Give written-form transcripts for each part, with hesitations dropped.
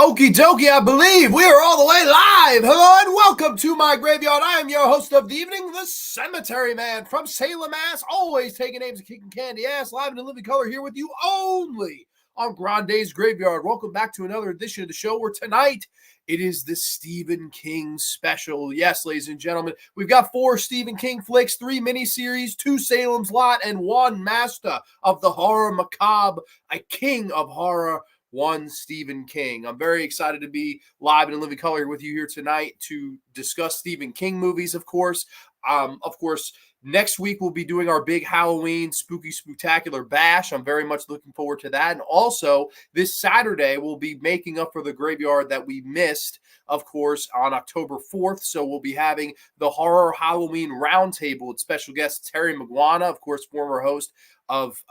Okie dokie, I believe we are all the way live. Hello and welcome to my graveyard. I am your host of the evening, the Cemetery Man from Salem, Mass. Always taking names and kicking candy ass, live in living color here with you only on Grande's Graveyard. Welcome back to another edition of the show where tonight it is the Stephen King special. Yes, ladies and gentlemen, we've got 4 Stephen King flicks, 3 miniseries, 2 Salem's Lot, and 1 master of the horror macabre, a king of horror, one Stephen King. I'm very excited to be live and in living color with you here tonight to discuss Stephen King movies, of course. Next week we'll be doing our big Halloween spooky spooktacular bash. I'm very much looking forward to that. And also this Saturday we'll be making up for the graveyard that we missed, of course, on October 4th. So we'll be having the Horror Halloween Roundtable with special guest Terry McGuana, of course, former host of,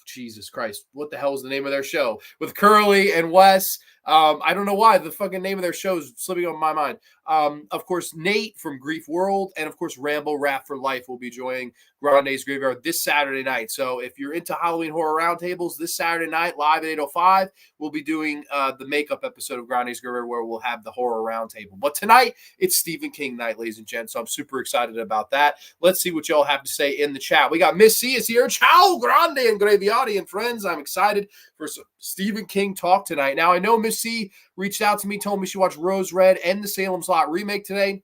Jesus Christ, what the hell is the name of their show? With Curly and Wes. I don't know why the fucking name of their show is slipping on my mind. Of course, Nate from Grief World, and of course, Rambo Rat for Life will be joining Grande's Graveyard this Saturday night. So if you're into Halloween horror roundtables, this Saturday night, live at 8:05, we'll be doing the makeup episode of Grande's Graveyard where we'll have the horror roundtable. But tonight, it's Stephen King night, ladies and gents, so I'm super excited about that. Let's see what y'all have to say in the chat. We got Miss C is here. Ciao, Grande and Graveyardian friends. I'm excited for some Stephen King talk tonight. Now, I know Miss C reached out to me, told me she watched Rose Red and the Salem's Lot remake today.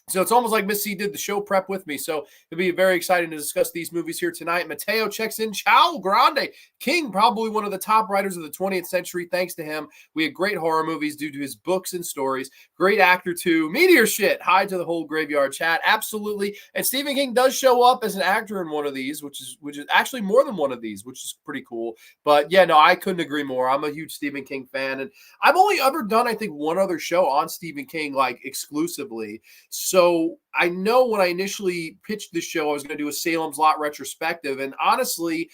So it's almost like Miss C did the show prep with me. So it'll be very exciting to discuss these movies here tonight. Mateo checks in. Ciao, Grande. King, probably one of the top writers of the 20th century. Thanks to him, we had great horror movies due to his books and stories. Great actor, too. Meteor shit. Hi to the whole graveyard chat. Absolutely. And Stephen King does show up as an actor in one of these, which is actually more than one of these, which is pretty cool. But yeah, no, I couldn't agree more. I'm a huge Stephen King fan. And I've only ever done, I think, one other show on Stephen King, like exclusively. So I know when I initially pitched this show, I was going to do a Salem's Lot retrospective. And honestly,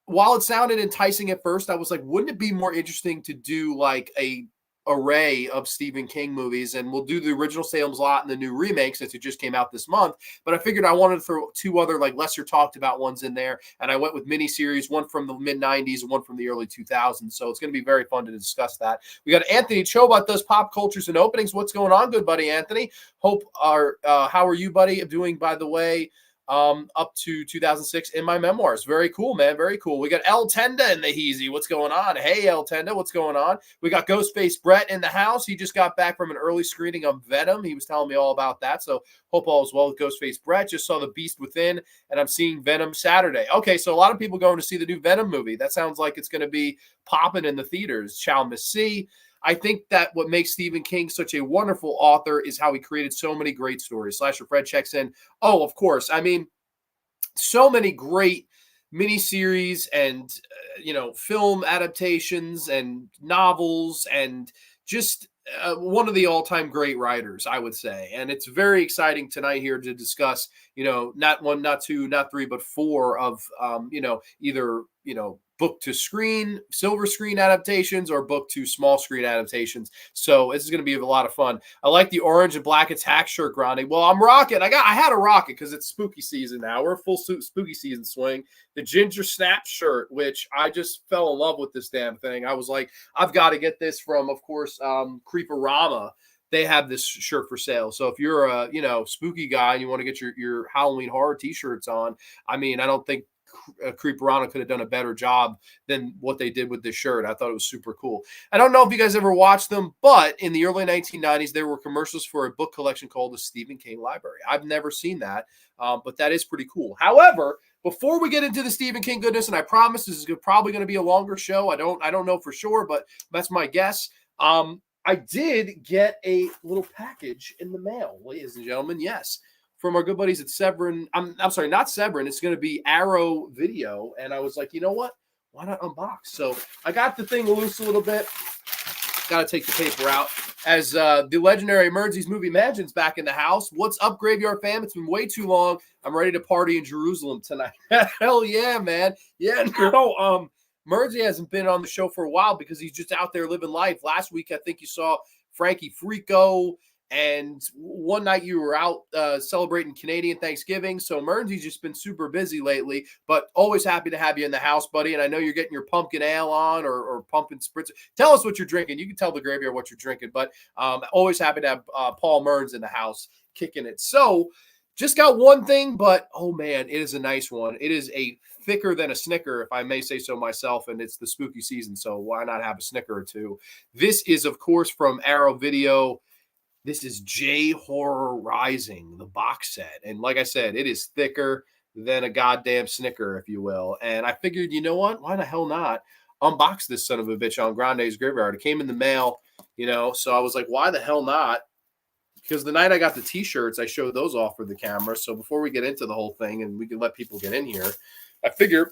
while it sounded enticing at first, I was like, wouldn't it be more interesting to do like a array of Stephen King movies? And we'll do the original Salem's Lot and the new remake since it just came out this month. But I figured I wanted to throw 2 other like lesser talked about ones in there. And I went with miniseries, one from the mid 90s and one from the early 2000s. So it's going to be very fun to discuss that. We got Anthony Chobot does pop cultures and openings. What's going on, good buddy Anthony? How are you, buddy, doing, by the way? Up to 2006 in my memoirs. Very cool, man. Very cool. We got El Tenda in the Heezy. What's going on? Hey, El Tenda, what's going on? We got Ghostface Brett in the house. He just got back from an early screening of Venom. He was telling me all about that. So hope all is well with Ghostface Brett. Just saw The Beast Within, and I'm seeing Venom Saturday. Okay, so a lot of people going to see the new Venom movie. That sounds like it's going to be popping in the theaters. Ciao, Miss C. I think that what makes Stephen King such a wonderful author is how he created so many great stories. Slasher Fred checks in. Oh, of course. I mean, so many great miniseries and, film adaptations and novels and just one of the all-time great writers, I would say. And it's very exciting tonight here to discuss, not 1, not 2, not 3, but 4 of, either, book to screen, silver screen adaptations or book to small screen adaptations. So this is going to be a lot of fun. I like the orange and black attack shirt, Grande. Well, I'm rocking. I had to rock it because it's spooky season now. We're full spooky season swing. The ginger snap shirt, which I just fell in love with this damn thing. I was like, I've got to get this from, of course, Creeperama. They have this shirt for sale. So if you're a, spooky guy and you want to get your Halloween horror t-shirts on, I mean, I don't think Creeperana could have done a better job than what they did with this shirt. I thought it was super cool. I don't know if you guys ever watched them, but in the early 1990s, there were commercials for a book collection called the Stephen King Library. I've never seen that, but that is pretty cool. However, before we get into the Stephen King goodness, and I promise this is probably going to be a longer show. I don't know for sure, but that's my guess. I did get a little package in the mail, ladies and gentlemen. Yes. From our good buddies at Severin. I'm sorry, not Severin. It's going to be Arrow Video. And I was like, you know what? Why not unbox? So I got the thing loose a little bit. Got to take the paper out. As the legendary Emergencies movie Imagines back in the house. What's up, Graveyard fam? It's been way too long. I'm ready to party in Jerusalem tonight. Hell yeah, man. Yeah, no, Merzi hasn't been on the show for a while because he's just out there living life. Last week, I think you saw Frankie Frico And one night you were out celebrating Canadian Thanksgiving. So Mearnsy's just been super busy lately, but always happy to have you in the house, buddy. And I know you're getting your pumpkin ale on or pumpkin spritz. Tell us what you're drinking. You can tell the graveyard what you're drinking, but always happy to have Paul Mearns in the house kicking it. So just got one thing, but oh man, it is a nice one. It is a thicker than a Snicker, if I may say so myself, and it's the spooky season, so why not have a Snicker or two? This is, of course, from Arrow Video. This is J-Horror Rising, the box set. And like I said, it is thicker than a goddamn Snicker, if you will. And I figured, you know what? Why the hell not unbox this son of a bitch on Grande's Graveyard? It came in the mail, so I was like, why the hell not? Because the night I got the T-shirts, I showed those off for the camera. So before we get into the whole thing and we can let people get in here, I figure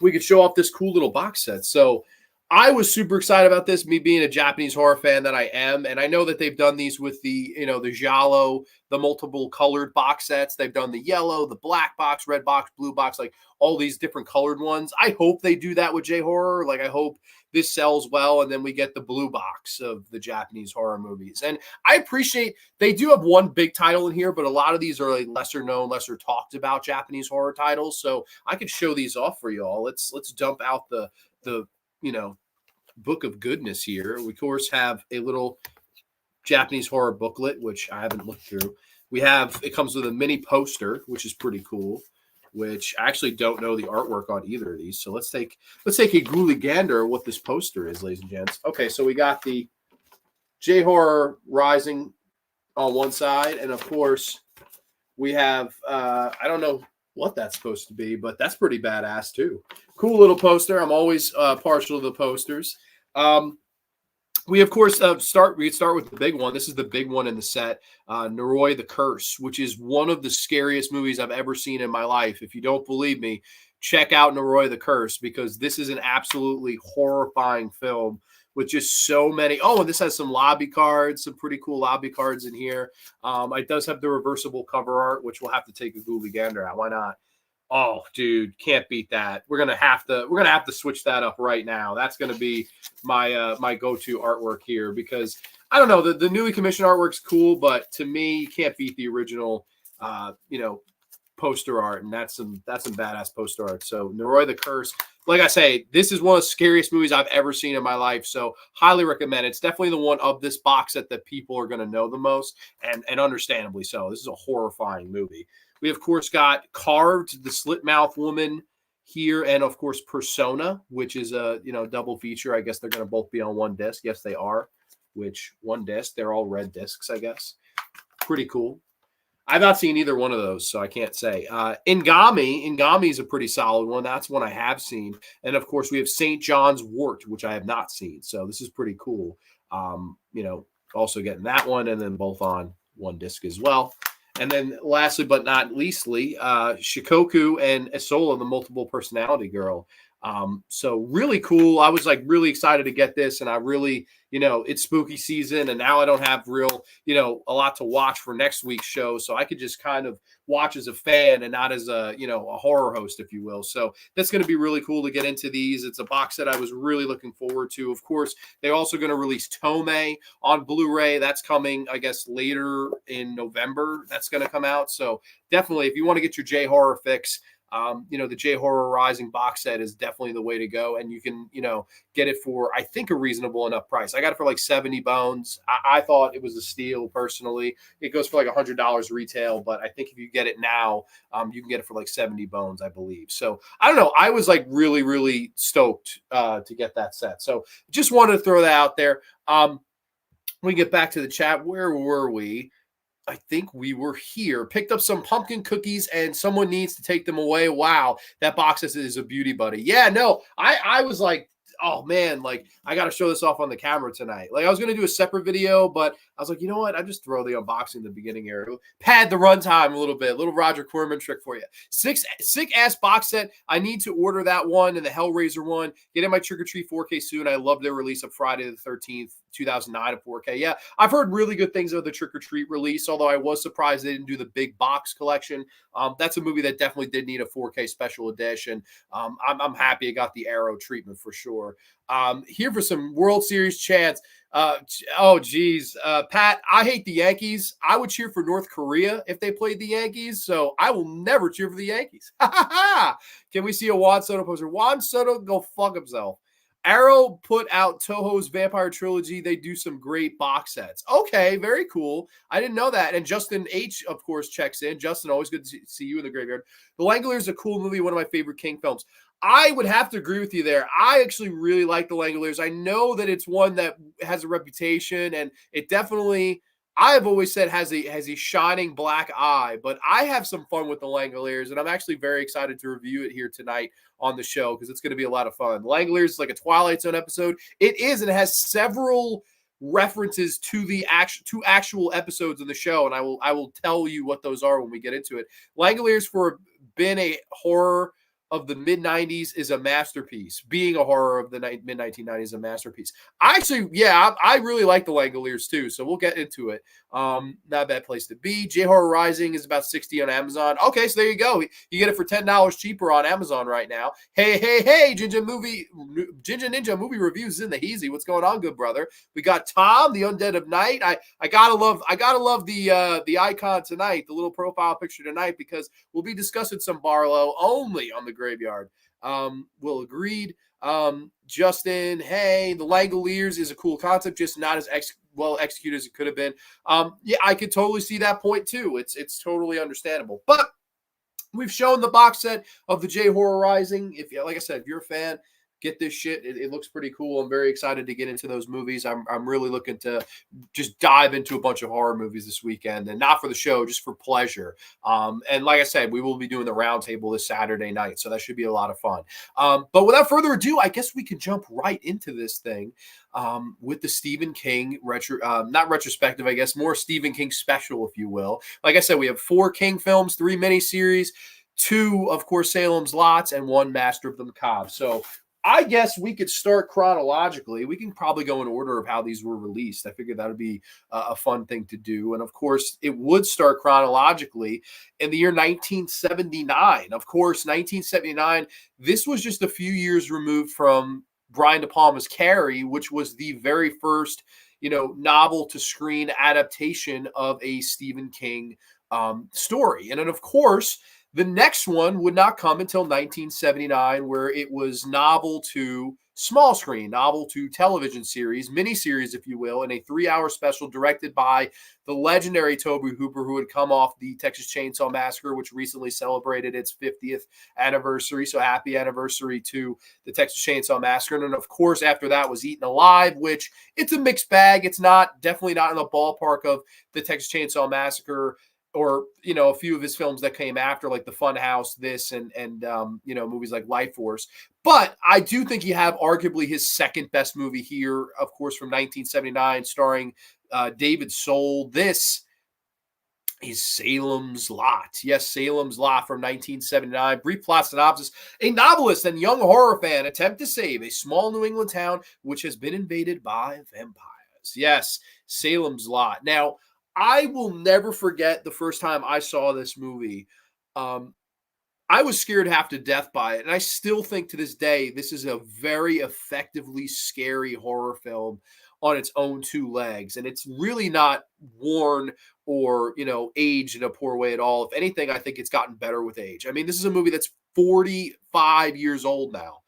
we could show off this cool little box set. So I was super excited about this, me being a Japanese horror fan that I am. And I know that they've done these with the, the giallo, the multiple colored box sets. They've done the yellow, the black box, red box, blue box, like all these different colored ones. I hope they do that with J-Horror. Like, I hope this sells well, and then we get the blue box of the Japanese horror movies. And I appreciate they do have one big title in here, but a lot of these are like lesser known, lesser talked about Japanese horror titles. So I could show these off for y'all. Let's dump out the book of goodness here. We of course have a little Japanese horror booklet, which I haven't looked through. It comes with a mini poster, which is pretty cool, which I actually don't know the artwork on either of these. So let's take a ghoulie gander what this poster is, ladies and gents. Okay, so we got the J-Horror Rising on one side, and of course we have I don't know what that's supposed to be, but that's pretty badass too. Cool little poster. I'm always partial to the posters. We of course start with the big one. This is the big one in the set, Noroi the Curse, which is one of the scariest movies I've ever seen in my life. If you don't believe me, check out Noroi the Curse, because this is an absolutely horrifying film with just so many. Oh, and this has some lobby cards, some pretty cool lobby cards in here. It does have the reversible cover art, which we'll have to take a ghoulie gander at. Why not? Oh, dude, can't beat that. We're gonna have to switch that up right now. That's gonna be my my go-to artwork here, because I don't know, the newly commissioned artwork's cool, but to me, you can't beat the original poster art, and that's some badass poster art. So Noroi the Curse, like I say, this is one of the scariest movies I've ever seen in my life. So highly recommend it. It's definitely the one of this box set that people are gonna know the most, and understandably so. This is a horrifying movie. We, of course, got Carved, the Slit Mouth Woman here, and, of course, Persona, which is a, double feature. I guess they're going to both be on one disc. Yes, they are, which one disc. They're all red discs, I guess. Pretty cool. I've not seen either one of those, so I can't say. Ingami is a pretty solid one. That's one I have seen. And, of course, we have St. John's Wort, which I have not seen. So this is pretty cool. Also getting that one, and then both on one disc as well. And then lastly, but not leastly, Shikoku and Isola, the multiple personality girl. So really cool. I was like really excited to get this, and I really, it's spooky season, and now I don't have real, a lot to watch for next week's show. So I could just kind of watch as a fan and not as a, a horror host, if you will. So that's going to be really cool to get into these. It's a box that I was really looking forward to. Of course, they're also going to release Tome on Blu-ray. That's coming, I guess, later in November. That's going to come out. So definitely, if you want to get your J-Horror fix, the J-Horror Rising box set is definitely the way to go. And you can, get it for, I think, a reasonable enough price. I got it for like 70 bones. I thought it was a steal personally. It goes for like $100 retail, but I think if you get it now, you can get it for like 70 bones, I believe. So I don't know. I was like really, really stoked to get that set. So just wanted to throw that out there. We get back to the chat. Where were we? I think we were here. Picked up some pumpkin cookies, and someone needs to take them away. Wow, that box is a beauty, buddy. Yeah, no, I was like, oh man, like I got to show this off on the camera tonight. Like I was going to do a separate video, but I was like, you know what? I just throw the unboxing in the beginning area. Pad the runtime a little bit. Little Roger Corman trick for you. Sick ass box set. I need to order that one and the Hellraiser one. Get in my Trick or Treat 4K soon. I love their release of Friday the 13th. 2009 at 4K. Yeah, I've heard really good things about the Trick or Treat release, although I was surprised they didn't do the big box collection. That's a movie that definitely did need a 4K special edition. I'm happy it got the Arrow treatment for sure. Color. Here for some World Series chants. Oh, geez. Pat, I hate the Yankees. I would cheer for North Korea if they played the Yankees, so I will never cheer for the Yankees. Can we see a Juan Soto poster? Juan Soto, go fuck himself. Arrow put out Toho's Vampire Trilogy. They do some great box sets. Okay, very cool. I didn't know that. And Justin H, of course, checks in. Justin, always good to see you in the graveyard. The Langoliers is a cool movie, one of my favorite King films. I would have to agree with you there. I actually really like the Langoliers. I know that it's one that has a reputation, and it definitely, I have always said, has a shining black eye. But I have some fun with the Langoliers, and I'm actually very excited to review it here tonight on the show because it's going to be a lot of fun. The Langoliers is like a Twilight Zone episode. It is, and it has several references to the actual episodes of the show, and I will tell you what those are when we get into it. Langoliers, for been a horror of the mid-90s, is a masterpiece. Being a horror of the mid-1990s is a masterpiece. I really like the Langoliers too, so we'll get into it. Not a bad place to be. J-Horror Rising is about $60 on Amazon. Okay, so there you go. You get it for $10 cheaper on Amazon right now. Hey, Jinja Ninja movie reviews in the Heezy. What's going on, good brother? We got Tom, the Undead of Night. I gotta love the icon tonight, the little profile picture tonight, because we'll be discussing some Barlow only on the graveyard. Will agreed. Justin, hey, the Langoliers is a cool concept, just not as well executed as it could have been. Yeah, I could totally see that point too. It's totally understandable. But we've shown the box set of the J-Horror Rising. If, like I said, if you're a fan, get this shit. It looks pretty cool. I'm very excited to get into those movies. I'm really looking to just dive into a bunch of horror movies this weekend, and not for the show, just for pleasure. And like I said, we will be doing the roundtable this Saturday night, so that should be a lot of fun. But without further ado, I guess we can jump right into this thing with the Stephen King not retrospective, I guess, more Stephen King special, if you will. Like I said, we have 4 King films, 3 miniseries, 2, of course, Salem's Lots, and 1 Master of the Macabre. So I guess we could start chronologically. We can probably go in order of how these were released. I figured that would be a fun thing to do. And of course, it would start chronologically in the year 1979. Of course, 1979, this was just a few years removed from Brian De Palma's Carrie, which was the very first, novel to screen adaptation of a Stephen King story. And then, of course, the next one would not come until 1979, where it was novel to small screen, novel to television series, miniseries, if you will, in a 3-hour special directed by the legendary Tobe Hooper, who had come off the Texas Chainsaw Massacre, which recently celebrated its 50th anniversary. So happy anniversary to the Texas Chainsaw Massacre. And then, of course, after that was Eaten Alive, which it's a mixed bag. It's definitely not in the ballpark of the Texas Chainsaw Massacre, or a few of his films that came after, like The Funhouse, this, and movies like Life Force. But I do think you have arguably his second best movie here, of course, from 1979, starring David Soul. This is Salem's Lot. Yes, Salem's Lot from 1979. Brief plot synopsis. A novelist and young horror fan attempt to save a small New England town which has been invaded by vampires. Yes, Salem's Lot. Now, I will never forget the first time I saw this movie. I was scared half to death by it, and I still think to this day this is a very effectively scary horror film on its own 2 legs, and it's really not worn or aged in a poor way at all. If anything, I think it's gotten better with age. I mean, this is a movie that's 45 years old now,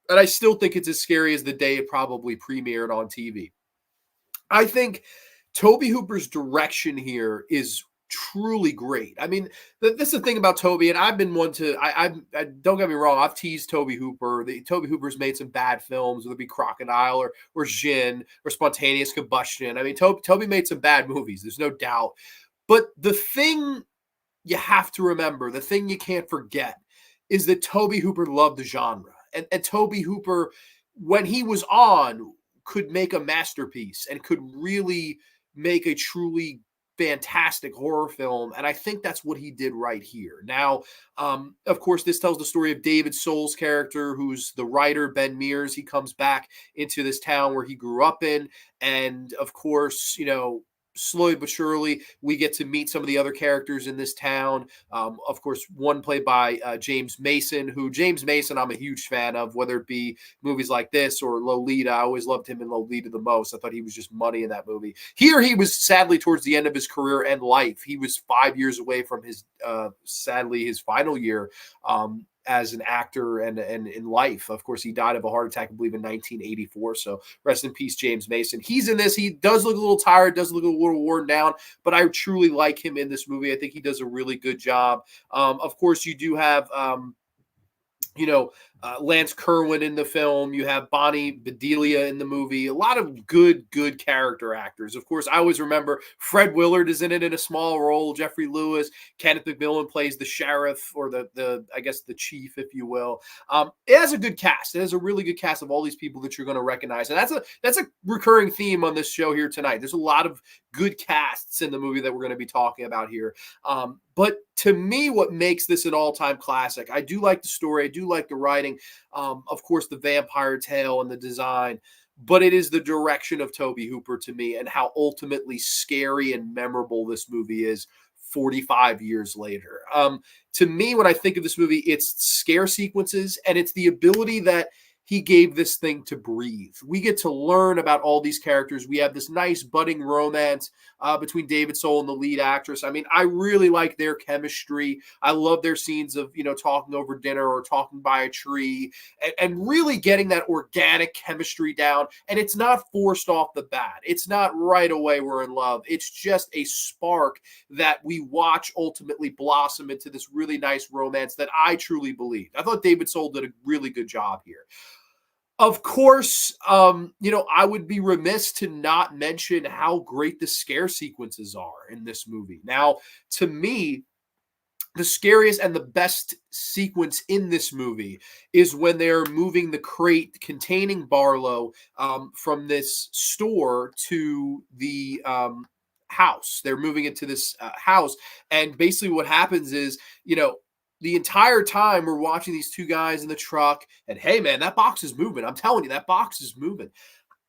and I still think it's as scary as the day it probably premiered on TV. I think Tobe Hooper's direction here is truly great. I mean, that's the thing about Tobe, and I've been one to, I don't get me wrong, I've teased Tobe Hooper. Tobe Hooper's made some bad films, whether it be Crocodile or Jinn or Spontaneous Combustion. I mean, Tobe made some bad movies, there's no doubt. But the thing you have to remember, the thing you can't forget, is that Tobe Hooper loved the genre. And Tobe Hooper, when he was on, could make a masterpiece and could really make a truly fantastic horror film. And I think that's what he did right here. Now, of course, this tells the story of David Soul's character, who's the writer, Ben Mears. He comes back into this town where he grew up in. And of course, slowly but surely, we get to meet some of the other characters in this town. Of course, one played by James Mason, who James Mason I'm a huge fan of, whether it be movies like this or Lolita. I always loved him in Lolita the most. I thought he was just money in that movie. Here, he was sadly towards the end of his career and life. He was 5 years away from his, sadly, his final year. As an actor and in life. Of course, he died of a heart attack, I believe, in 1984. So rest in peace, James Mason. He's in this. He does look a little tired, does look a little worn down, but I truly like him in this movie. I think he does a really good job. Of course, you do have Lance Kerwin in the film. You have Bonnie Bedelia in the movie. A lot of good character actors. Of course, I always remember Fred Willard is in it in a small role. Jeffrey Lewis, Kenneth McMillan plays the sheriff, or the I guess the chief, if you will. It has a good cast. It has a really good cast of all these people that you're going to recognize, and that's a recurring theme on this show here tonight. There's a lot of good casts in the movie that we're going to be talking about here. But to me, what makes this an all-time classic, I do like the story, I do like the writing, of course, the vampire tale and the design, but it is the direction of Tobe Hooper to me, and how ultimately scary and memorable this movie is 45 years later. To me, when I think of this movie, it's scare sequences, and it's the ability that he gave this thing to breathe. We get to learn about all these characters. We have this nice budding romance between David Soul and the lead actress. I mean, I really like their chemistry. I love their scenes of, talking over dinner or talking by a tree, and really getting that organic chemistry down. And it's not forced off the bat. It's not right away we're in love. It's just a spark that we watch ultimately blossom into this really nice romance that I truly believe. I thought David Soul did a really good job here. Of course, I would be remiss to not mention how great the scare sequences are in this movie. Now, to me, the scariest and the best sequence in this movie is when they're moving the crate containing Barlow from this store to the house. They're moving it to this house. And basically what happens is, the entire time we're watching these two guys in the truck, and hey, man, that box is moving. I'm telling you, that box is moving.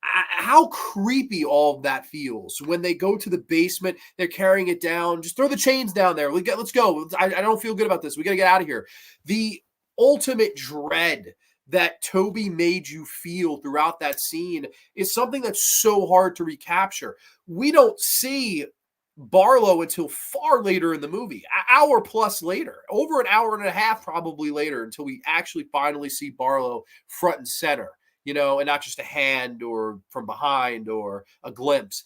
How creepy all of that feels. When they go to the basement, they're carrying it down. Just throw the chains down there. Let's go. I don't feel good about this. We got to get out of here. The ultimate dread that Tobe made you feel throughout that scene is something that's so hard to recapture. We don't see Barlow until far later in the movie, an hour plus later, over an hour and a half probably later, until we actually finally see Barlow front and center, and not just a hand or from behind or a glimpse.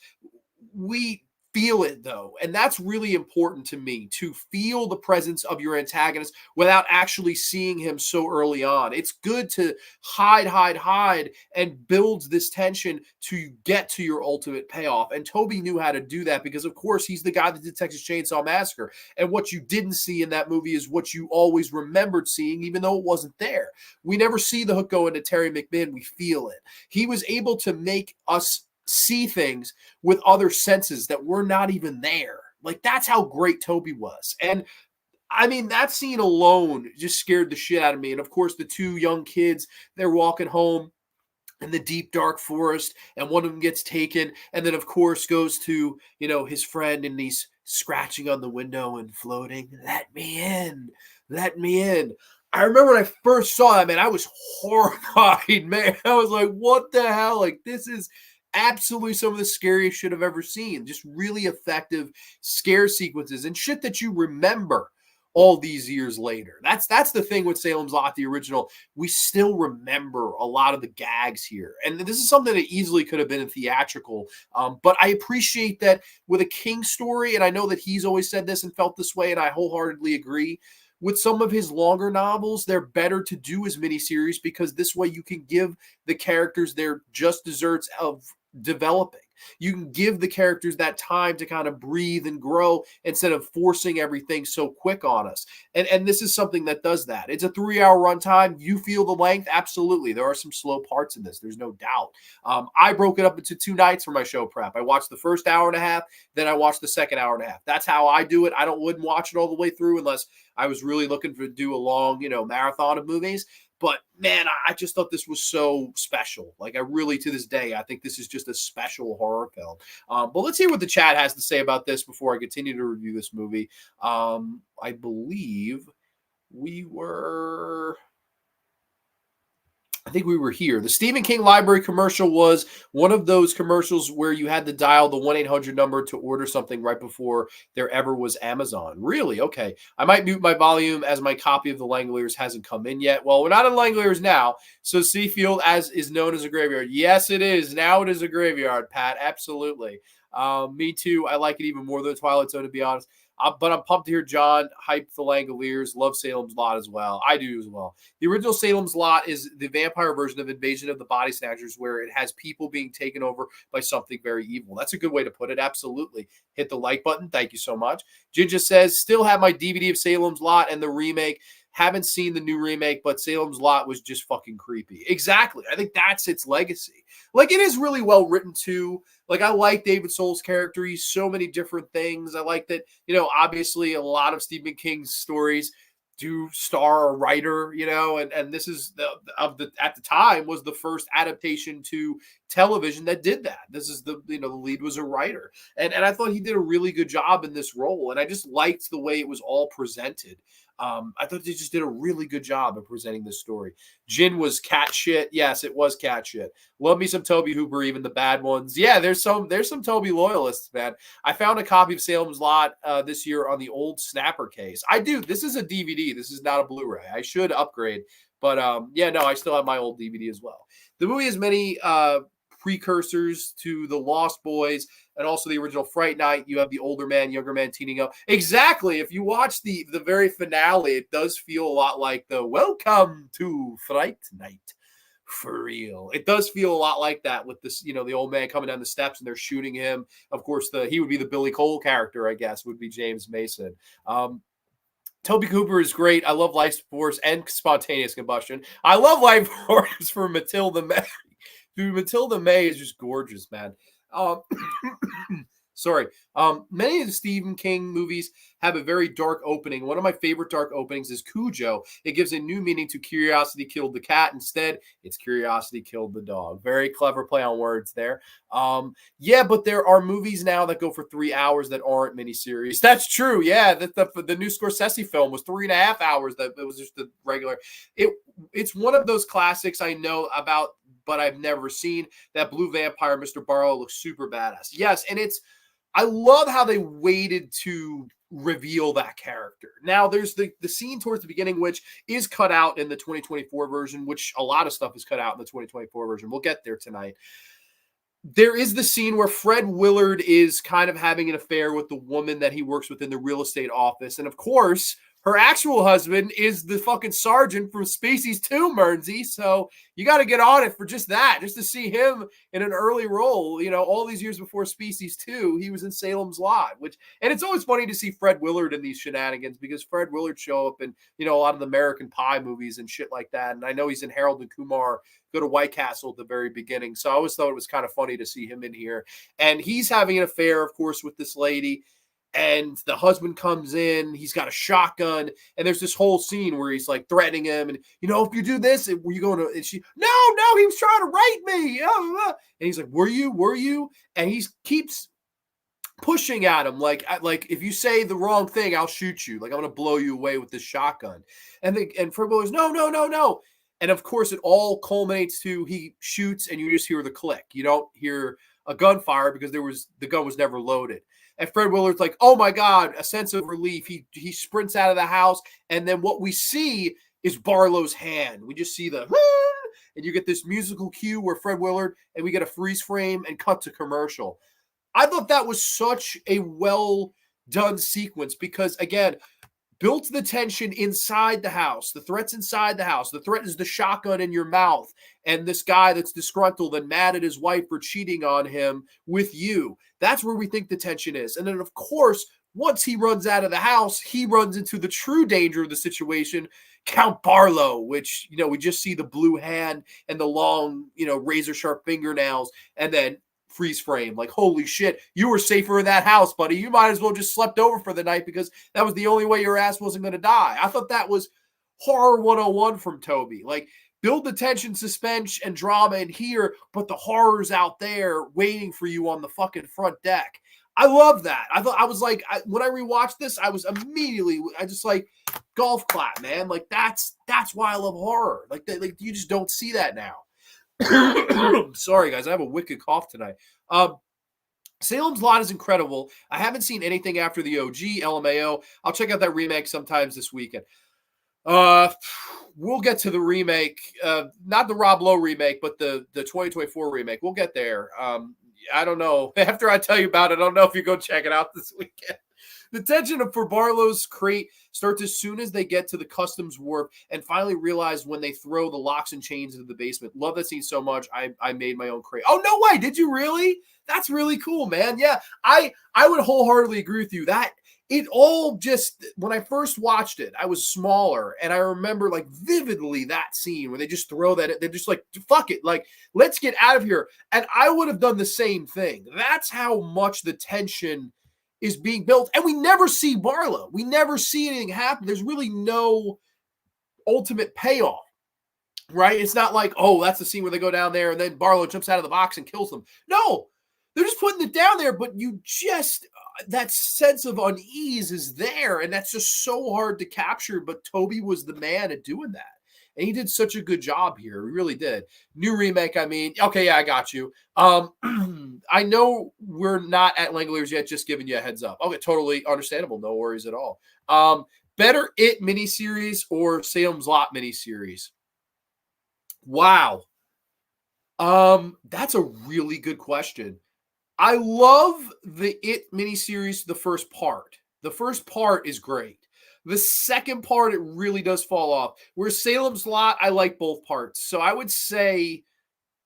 We feel it though, and that's really important to me, to feel the presence of your antagonist without actually seeing him so early on. It's good to hide and builds this tension to get to your ultimate payoff, and Tobe knew how to do that, because of course he's the guy that did Texas Chainsaw Massacre, and what you didn't see in that movie is what you always remembered seeing, even though it wasn't there. We never see the hook go into Terry McMinn. We feel it. He was able to make us see things with other senses that were not even there. Like, that's how great Tobe was. And I mean, that scene alone just scared the shit out of me. And of course, the two young kids, they're walking home in the deep dark forest, and one of them gets taken, and then of course goes to his friend, and he's scratching on the window and floating, let me in. I remember when I first saw that, man, I was horrified, man. I was like, what the hell? Like, this is absolutely some of the scariest shit I've ever seen. Just really effective scare sequences and shit that you remember all these years later. That's the thing with Salem's Lot, the original. We still remember a lot of the gags here. And this is something that easily could have been in theatrical. But I appreciate that with a King story, and I know that he's always said this and felt this way, and I wholeheartedly agree. With some of his longer novels, they're better to do as miniseries, because this way you can give the characters their just desserts of developing. You can give the characters that time to kind of breathe and grow, instead of forcing everything so quick on us. And this is something that does that. It's a 3-hour runtime. You feel the length? Absolutely. There are some slow parts in this. There's no doubt. I broke it up into 2 nights for my show prep. I watched the first hour and a half, then I watched the second hour and a half. That's how I do it. I wouldn't watch it all the way through unless I was really looking to do a long, marathon of movies. But man, I just thought this was so special. Like I really, to this day, I think this is just a special horror film. But let's hear what the chat has to say about this before I continue to review this movie. I believe we were. I think we were here. The Stephen King Library commercial was one of those commercials where you had to dial the 1-800 number to order something right before there ever was Amazon. Really? Okay. I might mute my volume as my copy of the Langoliers hasn't come in yet. Well, we're not in Langoliers now. So Seafield as is known as a graveyard. Yes, it is. Now it is a graveyard, Pat. Absolutely. Me too. I like it even more than the Twilight Zone, to be honest. But I'm pumped to hear John hype the Langoliers. Love Salem's Lot as well. I do as well. The original Salem's Lot is the vampire version of Invasion of the Body Snatchers, where it has people being taken over by something very evil. That's a good way to put it. Absolutely. Hit the like button. Thank you so much. Ginger says, still have my DVD of Salem's Lot and the remake. Haven't seen the new remake, but Salem's Lot was just fucking creepy. Exactly. I think that's its legacy. Like, it is really well written, too. Like, I like David Soul's character. He's so many different things. I like that, obviously a lot of Stephen King's stories do star a writer, and this is at the time was the first adaptation to television that did that. This is the lead was a writer. And I thought he did a really good job in this role. And I just liked the way it was all presented. I thought they just did a really good job of presenting this story. Jin was cat shit. Yes, it was cat shit. Love me some Tobe Hooper, even the bad ones. Yeah, there's some Tobe loyalists, man. I found a copy of Salem's Lot this year on the old Snapper case. I do. This is a DVD. This is not a Blu-ray. I should upgrade. But I still have my old DVD as well. The movie has many precursors to the Lost Boys and also the original Fright Night. You have the older man, younger man teaming up. Exactly. If you watch the very finale, it does feel a lot like the Welcome to Fright Night. For real. It does feel a lot like that with this, the old man coming down the steps and they're shooting him. Of course, he would be the Billy Cole character, I guess, would be James Mason. Tobe Hooper is great. I love Life Force and Spontaneous Combustion. I love Life Force for Matilda May. Dude, Matilda May is just gorgeous, man. Sorry. Many of the Stephen King movies have a very dark opening. One of my favorite dark openings is Cujo. It gives a new meaning to Curiosity Killed the Cat. Instead, it's Curiosity Killed the Dog. Very clever play on words there. But there are movies now that go for 3 hours that aren't miniseries. That's true. Yeah, the new Scorsese film was 3.5 hours. That it was just the regular. It's one of those classics I know about, but I've never seen. That blue vampire, Mr. Barlow, looks super badass. Yes, and I love how they waited to reveal that character. Now, there's the scene towards the beginning, which is cut out in the 2024 version, which a lot of stuff is cut out in the 2024 version. We'll get there tonight. There is the scene where Fred Willard is kind of having an affair with the woman that he works with in the real estate office. And of course, her actual husband is the fucking sergeant from Species 2, Mernsey. So you got to get on it for just that, just to see him in an early role. All these years before Species 2, he was in Salem's Lot, and it's always funny to see Fred Willard in these shenanigans because Fred Willard show up in, a lot of the American Pie movies and shit like that. And I know he's in Harold and Kumar Go to White Castle at the very beginning. So I always thought it was kind of funny to see him in here. And he's having an affair, of course, with this lady. And the husband comes in, he's got a shotgun, and there's this whole scene where he's like threatening him. And, if you do this, were you going to, and she, no, he was trying to rape me. And he's like, were you? And he keeps pushing at him. Like, if you say the wrong thing, I'll shoot you. Like, I'm going to blow you away with this shotgun. And Fred goes, no. And of course it all culminates to he shoots and you just hear the click. You don't hear a gunfire because the gun was never loaded. And Fred Willard's like, oh my God, a sense of relief. He sprints out of the house. And then what we see is Barlow's hand. We just see and you get this musical cue where Fred Willard, and we get a freeze frame and cut to commercial. I thought that was such a well done sequence because, again, built the tension inside the house. The threat's inside the house. The threat is the shotgun in your mouth. And this guy that's disgruntled and mad at his wife for cheating on him with you. That's where we think the tension is. And then, of course, once he runs out of the house, he runs into the true danger of the situation, Count Barlow, which, we just see the blue hand and the long, razor sharp fingernails. And then freeze frame, like, holy shit, you were safer in that house, buddy. You might as well just slept over for the night because that was the only way your ass wasn't going to die. I thought that was horror 101 from Tobe. Like, build the tension, suspense, and drama in here, but the horror's out there waiting for you on the fucking front deck. I love that. I was like, when I rewatched this, I just like golf clap, man. Like, that's why I love horror. Like you just don't see that now. Sorry, guys, I have a wicked cough tonight. Salem's Lot is incredible. I haven't seen anything after the OG LMAO. I'll check out that remake sometimes this weekend. We'll get to the remake, not the Rob Lowe remake, but the 2024 remake. We'll get there. I don't know. After I tell you about it, I don't know if you go check it out this weekend. The tension for Barlow's crate starts as soon as they get to the customs wharf and finally realize when they throw the locks and chains into the basement. Love that scene so much. I made my own crate. Oh, no way. Did you really? That's really cool, man. Yeah, I would wholeheartedly agree with you. That it all just, when I first watched it, I was smaller, and I remember like vividly that scene where they just throw that, they're just like, fuck it, like, let's get out of here. And I would have done the same thing. That's how much the tension is being built. And we never see Barlow. We never see anything happen. There's really no ultimate payoff, right? It's not like, oh, that's the scene where they go down there and then Barlow jumps out of the box and kills them. No, they're just putting it down there, but you just, that sense of unease is there, and that's just so hard to capture. But Tobe was the man at doing that, and he did such a good job here. He really did. New remake, I mean, okay, yeah, I got you. I know we're not at Langoliers yet, just giving you a heads up. Okay, totally understandable. No worries at all. Better It miniseries or Salem's Lot miniseries? Wow. That's a really good question. I love the It miniseries, the first part. The first part is great. The second part, it really does fall off. Where Salem's Lot, I like both parts. So I would say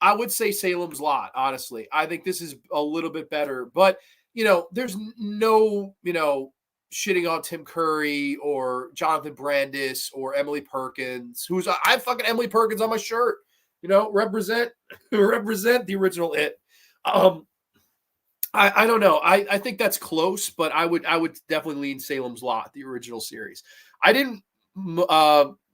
Salem's Lot, honestly. I think this is a little bit better. But, there's no, shitting on Tim Curry or Jonathan Brandis or Emily Perkins, I fucking Emily Perkins on my shirt. Represent the original It. I don't know. I think that's close, but I would definitely lean Salem's Lot, the original series. I didn't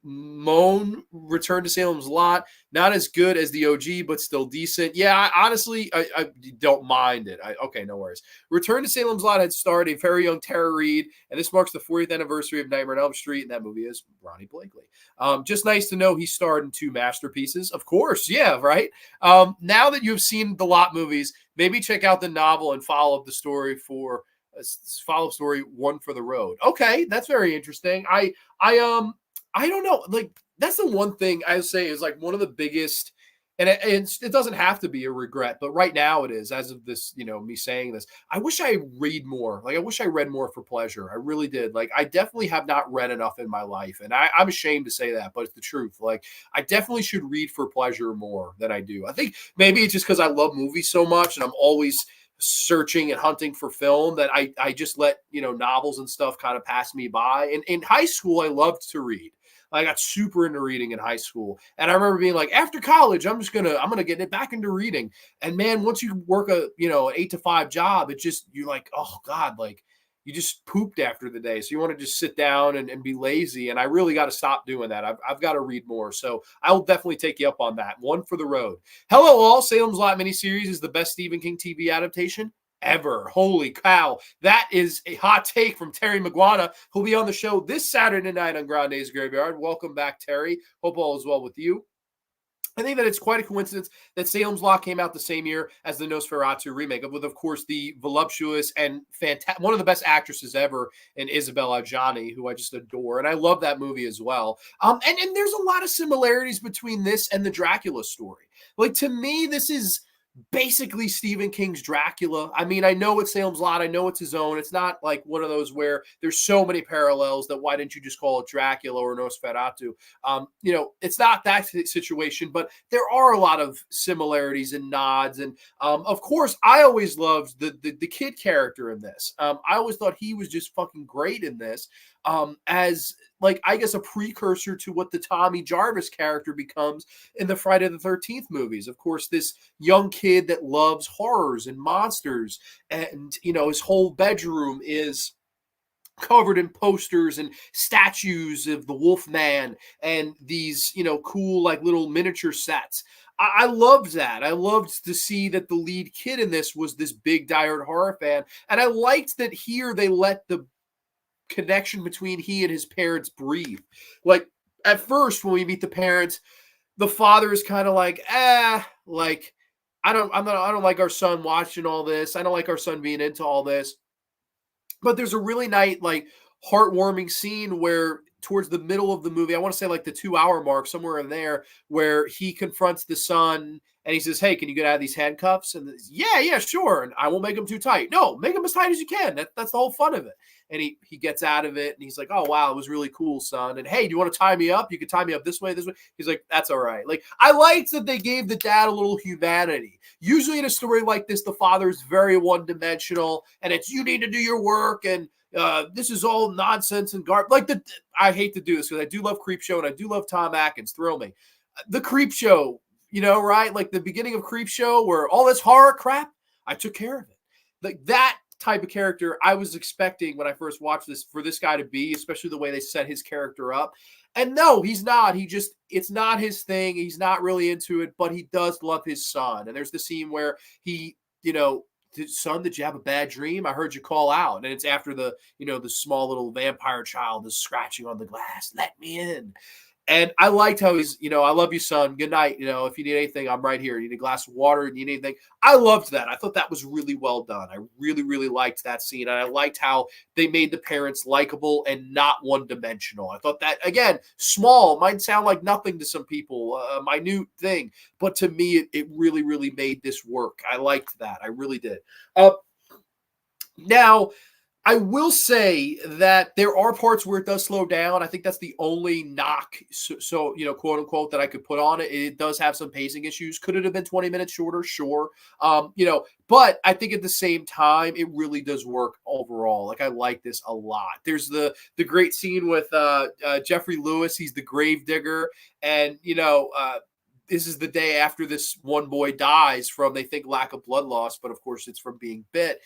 moan Return to Salem's Lot. Not as good as the OG, but still decent. Yeah, honestly, I don't mind it. Okay, no worries. Return to Salem's Lot had starred a very young Tara Reid, and this marks the 40th anniversary of Nightmare on Elm Street, and that movie is Ronnie Blakely. Just nice to know he starred in two masterpieces. Of course, yeah, right? Now that you've seen the Lot movies, maybe check out the novel and follow up the story for follow-up story One for the Road. Okay, that's very interesting. I don't know. Like, that's the one thing I say is like one of the biggest, and it doesn't have to be a regret, but right now it is, as of this, me saying this. I wish I read more. Like, I wish I read more for pleasure. I really did. Like, I definitely have not read enough in my life, and I'm ashamed to say that, but it's the truth. Like, I definitely should read for pleasure more than I do. I think maybe it's just because I love movies so much, and I'm always searching and hunting for film that I just let, novels and stuff kind of pass me by. And in high school, I loved to read. I got super into reading in high school. And I remember being like, after college, I'm going to get it back into reading. And man, once you work an 8 to 5 job, you're like, oh God, like you just pooped after the day. So you want to just sit down and be lazy. And I really got to stop doing that. I've got to read more. So I will definitely take you up on that. One for the road. Hello all. Salem's Lot miniseries is the best Stephen King TV adaptation ever. Holy cow. That is a hot take from Terry McGuana, who'll be on the show this Saturday night on Grande's Graveyard. Welcome back, Terry. Hope all is well with you. I think that it's quite a coincidence that Salem's Lot came out the same year as the Nosferatu remake, with, of course, the voluptuous and one of the best actresses ever in Isabelle Adjani, who I just adore. And I love that movie as well. And there's a lot of similarities between this and the Dracula story. Like, to me, this is basically Stephen King's Dracula. I mean, I know it's Salem's Lot. I know it's his own. It's not like one of those where there's so many parallels that why didn't you just call it Dracula or Nosferatu? It's not that situation, but there are a lot of similarities and nods. And of course, I always loved the kid character in this. I always thought he was just fucking great in this. As like, I guess, a precursor to what the Tommy Jarvis character becomes in the Friday the 13th movies. Of course, this young kid that loves horrors and monsters, and his whole bedroom is covered in posters and statues of the Wolfman and these, cool like little miniature sets. I loved that. I loved to see that the lead kid in this was this big diehard horror fan. And I liked that here they let the connection between he and his parents breathe. Like at first, when we meet the parents, the father is kind of like, like I don't like our son watching all this. I don't like our son being into all this. But there's a really nice, like, heartwarming scene where towards the middle of the movie, I want to say like the 2 hour mark, somewhere in there, where he confronts the son and he says, "Hey, can you get out of these handcuffs?" And yeah, sure. And I won't make them too tight. No, make them as tight as you can. That's the whole fun of it. And he gets out of it and he's like, "Oh, wow, it was really cool, son. And hey, do you want to tie me up? You can tie me up this way, this way." He's like, "That's all right." Like, I liked that they gave the dad a little humanity. Usually in a story like this, the father is very one-dimensional and it's, "You need to do your work," and this is all nonsense and garbage. Like, I hate to do this because I do love Creepshow and I do love Tom Atkins. Thrill me. The Creepshow, right? Like the beginning of Creepshow where all this horror crap, I took care of it. Like that type of character I was expecting when I first watched this for this guy to be, especially the way they set his character up. And no, he's not. It's not his thing. He's not really into it, but he does love his son. And there's the scene where he, "Son, did you have a bad dream? I heard you call out." And it's after the small little vampire child is scratching on the glass. "Let me in." And I liked how he's, "I love you, son. Good night. If you need anything, I'm right here. You need a glass of water, you need anything." I loved that. I thought that was really well done. I really, really liked that scene. And I liked how they made the parents likable and not one-dimensional. I thought that, again, small, might sound like nothing to some people, a minute thing. But to me, it really, really made this work. I liked that. I really did. Now, I will say that there are parts where it does slow down. I think that's the only knock, so quote unquote, that I could put on it. It does have some pacing issues. Could it have been 20 minutes shorter? Sure. But I think at the same time, it really does work overall. Like, I like this a lot. There's the great scene with Jeffrey Lewis. He's the grave digger, and this is the day after this one boy dies from, they think, lack of blood loss, but of course it's from being bit.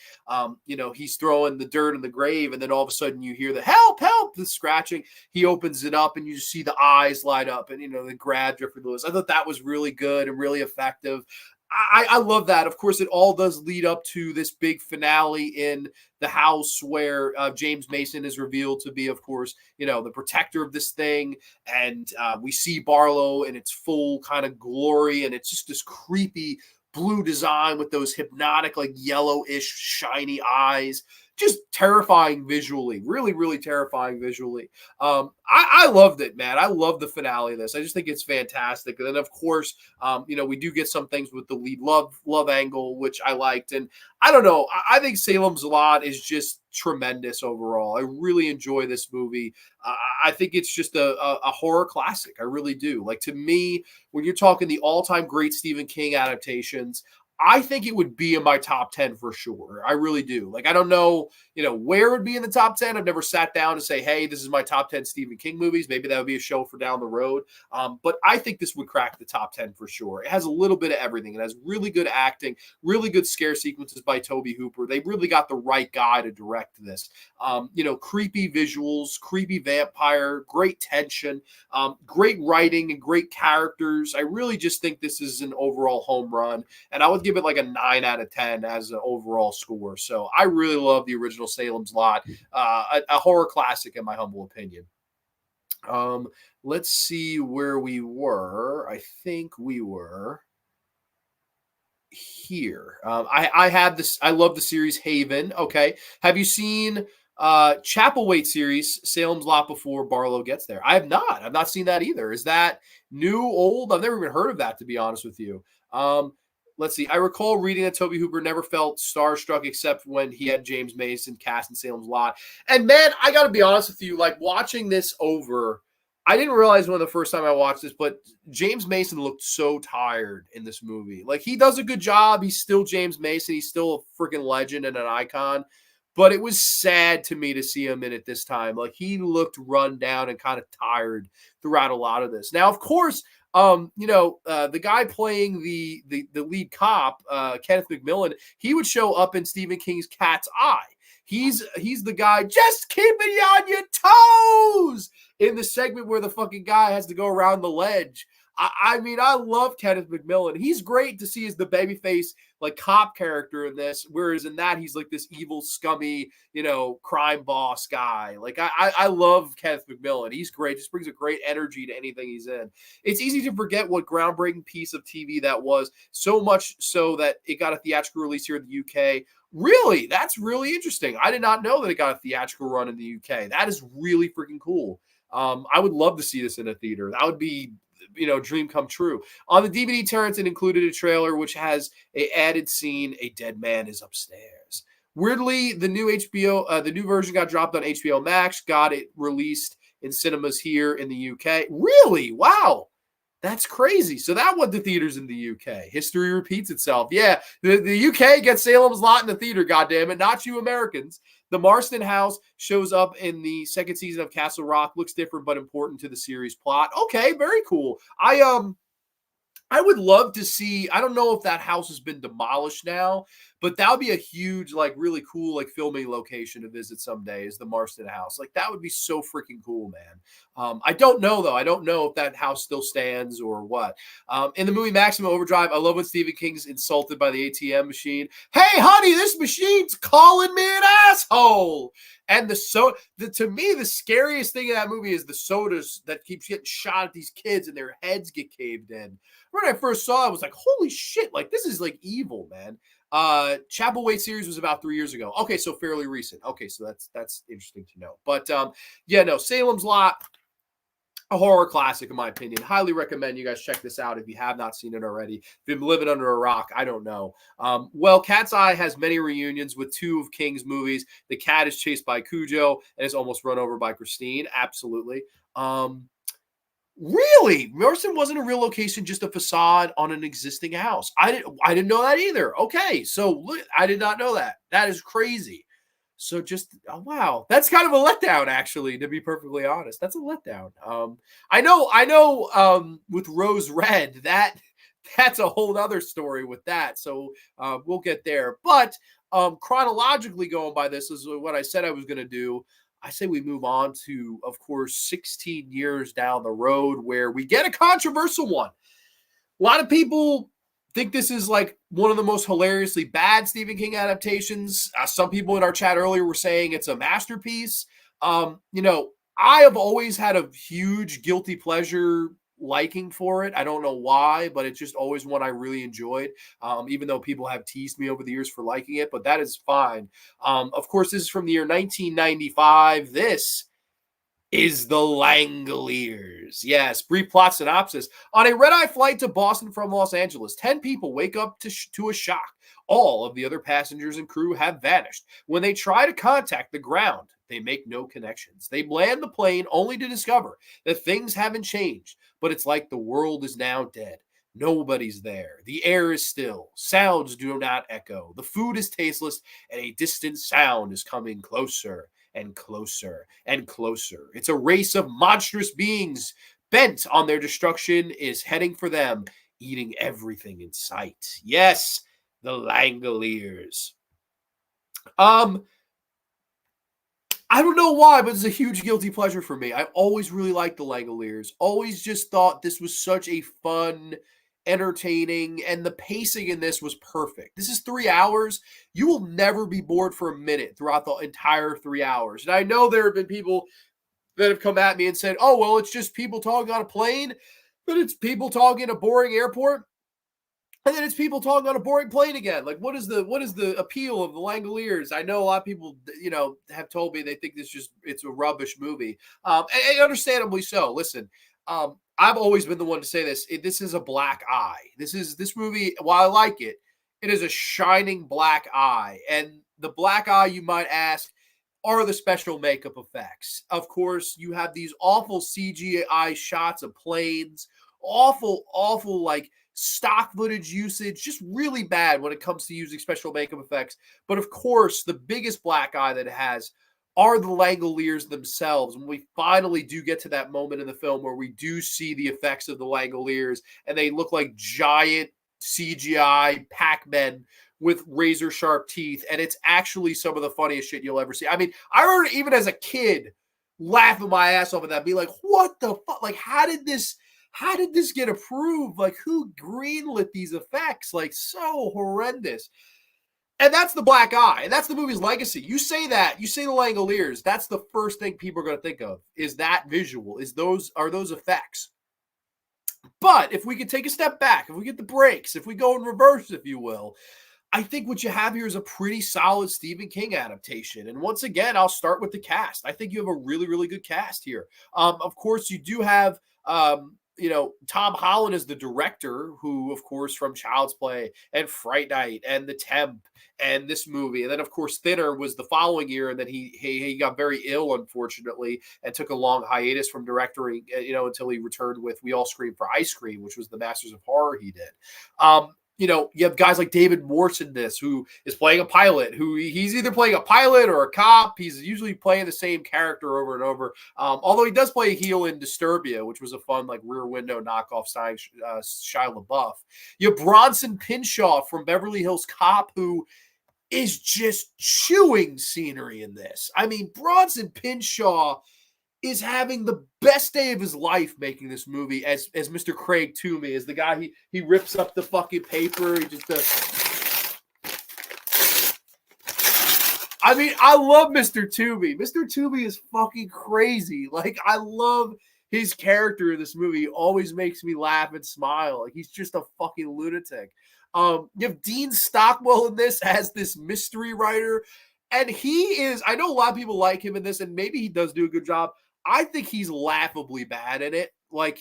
He's throwing the dirt in the grave, and then all of a sudden you hear the "help, help," the scratching. He opens it up and you just see the eyes light up and, they grab Jeffrey Lewis. I thought that was really good and really effective. I love that. Of course, it all does lead up to this big finale in the house where James Mason is revealed to be, of course, the protector of this thing. And we see Barlow in its full kind of glory. And it's just this creepy blue design with those hypnotic, like yellowish, shiny eyes. Just terrifying visually, really, really terrifying visually. I loved it, man. I love the finale of this. I just think it's fantastic. And then, of course, we do get some things with the lead love angle, which I liked. And I don't know. I think Salem's Lot is just tremendous overall. I really enjoy this movie. I think it's just a horror classic. I really do. Like, to me, when you're talking the all-time great Stephen King adaptations, I think it would be in my top 10 for sure. I really do. Like, I don't know, where it would be in the top 10. I've never sat down and say, "Hey, this is my top 10 Stephen King movies." Maybe that would be a show for down the road. But I think this would crack the top 10 for sure. It has a little bit of everything. It has really good acting, really good scare sequences by Tobe Hooper. They really got the right guy to direct this. Creepy visuals, creepy vampire, great tension, great writing and great characters. I really just think this is an overall home run. And I would give it like a 9 out of 10 as an overall score. So I really love the original Salem's Lot, a horror classic in my humble opinion. Let's see where we were. I think we were here. I had this. I love the series Haven. Okay. Have you seen Chapelwaite series Salem's Lot before Barlow gets there? I have not. I've not seen that either. Is that new, old? I've never even heard of that, to be honest with you. Let's see. I recall reading that Tobe Hooper never felt starstruck except when he had James Mason cast in Salem's Lot. And man, I got to be honest with you, like, watching this over, I didn't realize when the first time I watched this, but James Mason looked so tired in this movie. Like, he does a good job. He's still James Mason. He's still a freaking legend and an icon. But it was sad to me to see him in it this time. Like, he looked run down and kind of tired throughout a lot of this. Now, of course, the guy playing the lead cop, Kenneth McMillan, he would show up in Stephen King's Cat's Eye. He's the guy just keeping you on your toes in the segment where the fucking guy has to go around the ledge. I mean, I love Kenneth McMillan. He's great to see as the babyface, like, cop character in this, whereas in that he's like this evil, scummy, crime boss guy. Like, I love Kenneth McMillan. He's great. Just brings a great energy to anything he's in. It's easy to forget what groundbreaking piece of TV that was, so much so that it got a theatrical release here in the UK. Really? That's really interesting. I did not know that it got a theatrical run in the UK. That is really freaking cool. I would love to see this in a theater. That would be, dream come true. On the DVD, Terrence, it included a trailer which has a added scene: a dead man is upstairs. Weirdly, the new version got dropped on HBO Max, got it released in cinemas here in the UK. Really? Wow. That's crazy. So that went to theaters in the UK. History repeats itself. Yeah, the UK gets Salem's Lot in the theater, goddammit, not you Americans. The Marston house shows up in the second season of Castle Rock. Looks different but important to the series plot. Okay, very cool. I would love to see, I don't know if that house has been demolished now, but that would be a huge, like, really cool, like, filming location to visit someday, is the Marston house. Like, that would be so freaking cool, man. I don't know, though. I don't know if that house still stands or what. In the movie Maximum Overdrive, I love when Stephen King's insulted by the ATM machine. Hey, honey, this machine's calling me an asshole. And to me, the scariest thing in that movie is the sodas that keeps getting shot at these kids and their heads get caved in. When I first saw it, I was like, holy shit, like, this is like evil, man. Chapel Wait series was about 3 years ago. Okay, so fairly recent. Okay, so that's interesting to know. But yeah, no, Salem's Lot, a horror classic in my opinion. Highly recommend you guys check this out if you have not seen it already. If you've been living under a rock, I don't know. Well, Cat's Eye has many reunions with two of King's movies. The cat is chased by Cujo and is almost run over by Christine. Absolutely. Really? Marston wasn't a real location, just a facade on an existing house. I didn't know that either. Okay, so look, I did not know that. That is crazy. So just, oh, wow, that's kind of a letdown, actually, to be perfectly honest. That's a letdown. I know. With Rose Red, that's a whole other story with that. So we'll get there. But chronologically going by this is what I said I was going to do. I say we move on to, of course, 16 years down the road, where we get a controversial one. A lot of people think this is like one of the most hilariously bad Stephen King adaptations. Some people in our chat earlier were saying it's a masterpiece. I have always had a huge guilty pleasure liking for it. I don't know why, but it's just always one I really enjoyed, even though people have teased me over the years for liking it, but that is fine. Of course, this is from the year 1995. This is the Langoliers. Yes, brief plot synopsis. On a red-eye flight to Boston from Los Angeles, 10 people wake up to a shock. All of the other passengers and crew have vanished. When they try to contact the ground, they make no connections. They land the plane only to discover that things haven't changed, but it's like the world is now dead. Nobody's there. The air is still. Sounds do not echo. The food is tasteless, and a distant sound is coming closer and closer and closer. It's a race of monstrous beings bent on their destruction is heading for them, eating everything in sight. Yes, the Langoliers. I don't know why, but it's a huge guilty pleasure for me. I always really liked the Langoliers. Always just thought this was such a fun, entertaining, and the pacing in this was perfect. This is 3 hours. You will never be bored for a minute throughout the entire 3 hours. And I know there have been people that have come at me and said, oh, well, it's just people talking on a plane, but it's people talking in a boring airport. And then it's people talking on a boring plane again. Like, what is the appeal of the Langoliers? I know a lot of people, have told me they think it's a rubbish movie. And understandably so. Listen, I've always been the one to say this. This is a black eye. This movie, while I like it, it is a shining black eye. And the black eye, you might ask, are the special makeup effects. Of course, you have these awful CGI shots of planes, awful, like, stock footage usage, just really bad when it comes to using special makeup effects. But of course, the biggest black eye that it has are the Langoliers themselves. When we finally do get to that moment in the film where we do see the effects of the Langoliers, and they look like giant CGI Pac-Men with razor sharp teeth, and it's actually some of the funniest shit you'll ever see. I mean, I remember even as a kid laughing my ass off at that, be like, what the fuck? Like, how did this get approved? Like, who greenlit these effects? Like, so horrendous. And that's the black eye. And that's the movie's legacy. You say that, you say the Langoliers, that's the first thing people are going to think of is that visual, are those effects. But if we could take a step back, if we get the breaks, if we go in reverse, if you will, I think what you have here is a pretty solid Stephen King adaptation. And once again, I'll start with the cast. I think you have a really, really good cast here. Of course, you do have, Tom Holland is the director, who, of course, from Child's Play and Fright Night and The Temp and this movie. And then, of course, Thinner was the following year. And then he got very ill, unfortunately, and took a long hiatus from directing, until he returned with We All Scream for Ice Cream, which was the Masters of Horror he did. You have guys like David Morse in this, who is playing a pilot, who he's either playing a pilot or a cop. He's usually playing the same character over and over. Although he does play a heel in Disturbia, which was a fun, like, Rear Window knockoff starring Shia LaBeouf. You have Bronson Pinchot from Beverly Hills Cop, who is just chewing scenery in this. I mean, Bronson Pinchot is having the best day of his life making this movie as Mr. Craig Toomey, as the guy, he rips up the fucking paper. He just I mean, I love Mr. Toomey. Mr. Toomey is fucking crazy. Like, I love his character in this movie. He always makes me laugh and smile. Like, he's just a fucking lunatic. You have Dean Stockwell in this as this mystery writer. And he is, I know a lot of people like him in this, and maybe he does do a good job. I think he's laughably bad in it. Like,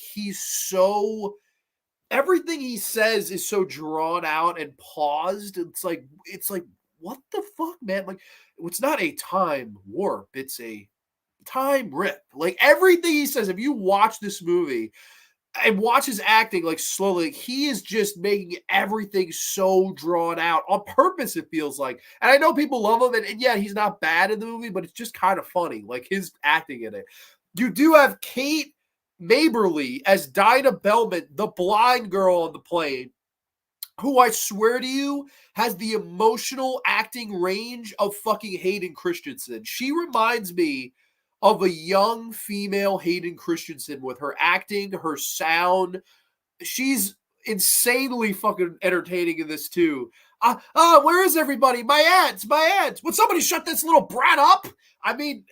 everything he says is so drawn out and paused. It's like, what the fuck, man? Like, it's not a time warp. It's a time rip. Like, everything he says, if you watch this movie and watch his acting, like, slowly, he is just making everything so drawn out on purpose, it feels like. And I know people love him, and yeah, he's not bad in the movie, but it's just kind of funny, like, his acting in it. You do have Kate Maberly as Dinah Bellman, the blind girl on the plane, who, I swear to you, has the emotional acting range of fucking Hayden Christensen. She reminds me of a young female Hayden Christensen with her acting, her sound. She's insanely fucking entertaining in this too. Where is everybody? My aunts. Would somebody shut this little brat up? I mean,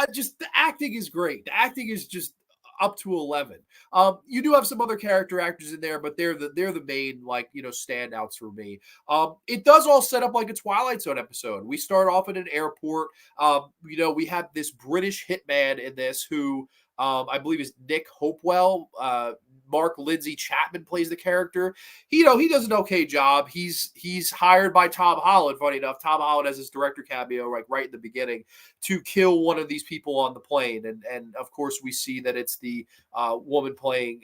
the acting is great. The acting is just up to 11. You do have some other character actors in there, but they're the main, like, standouts for me. It does all set up like a Twilight Zone episode. We start off at an airport. We have this British hitman in this who I believe is Nick Hopewell. Mark Lindsay Chapman plays the character. He does an okay job. He's hired by Tom Holland. Funny enough, Tom Holland has his director cameo right in the beginning to kill one of these people on the plane, and of course we see that it's the woman playing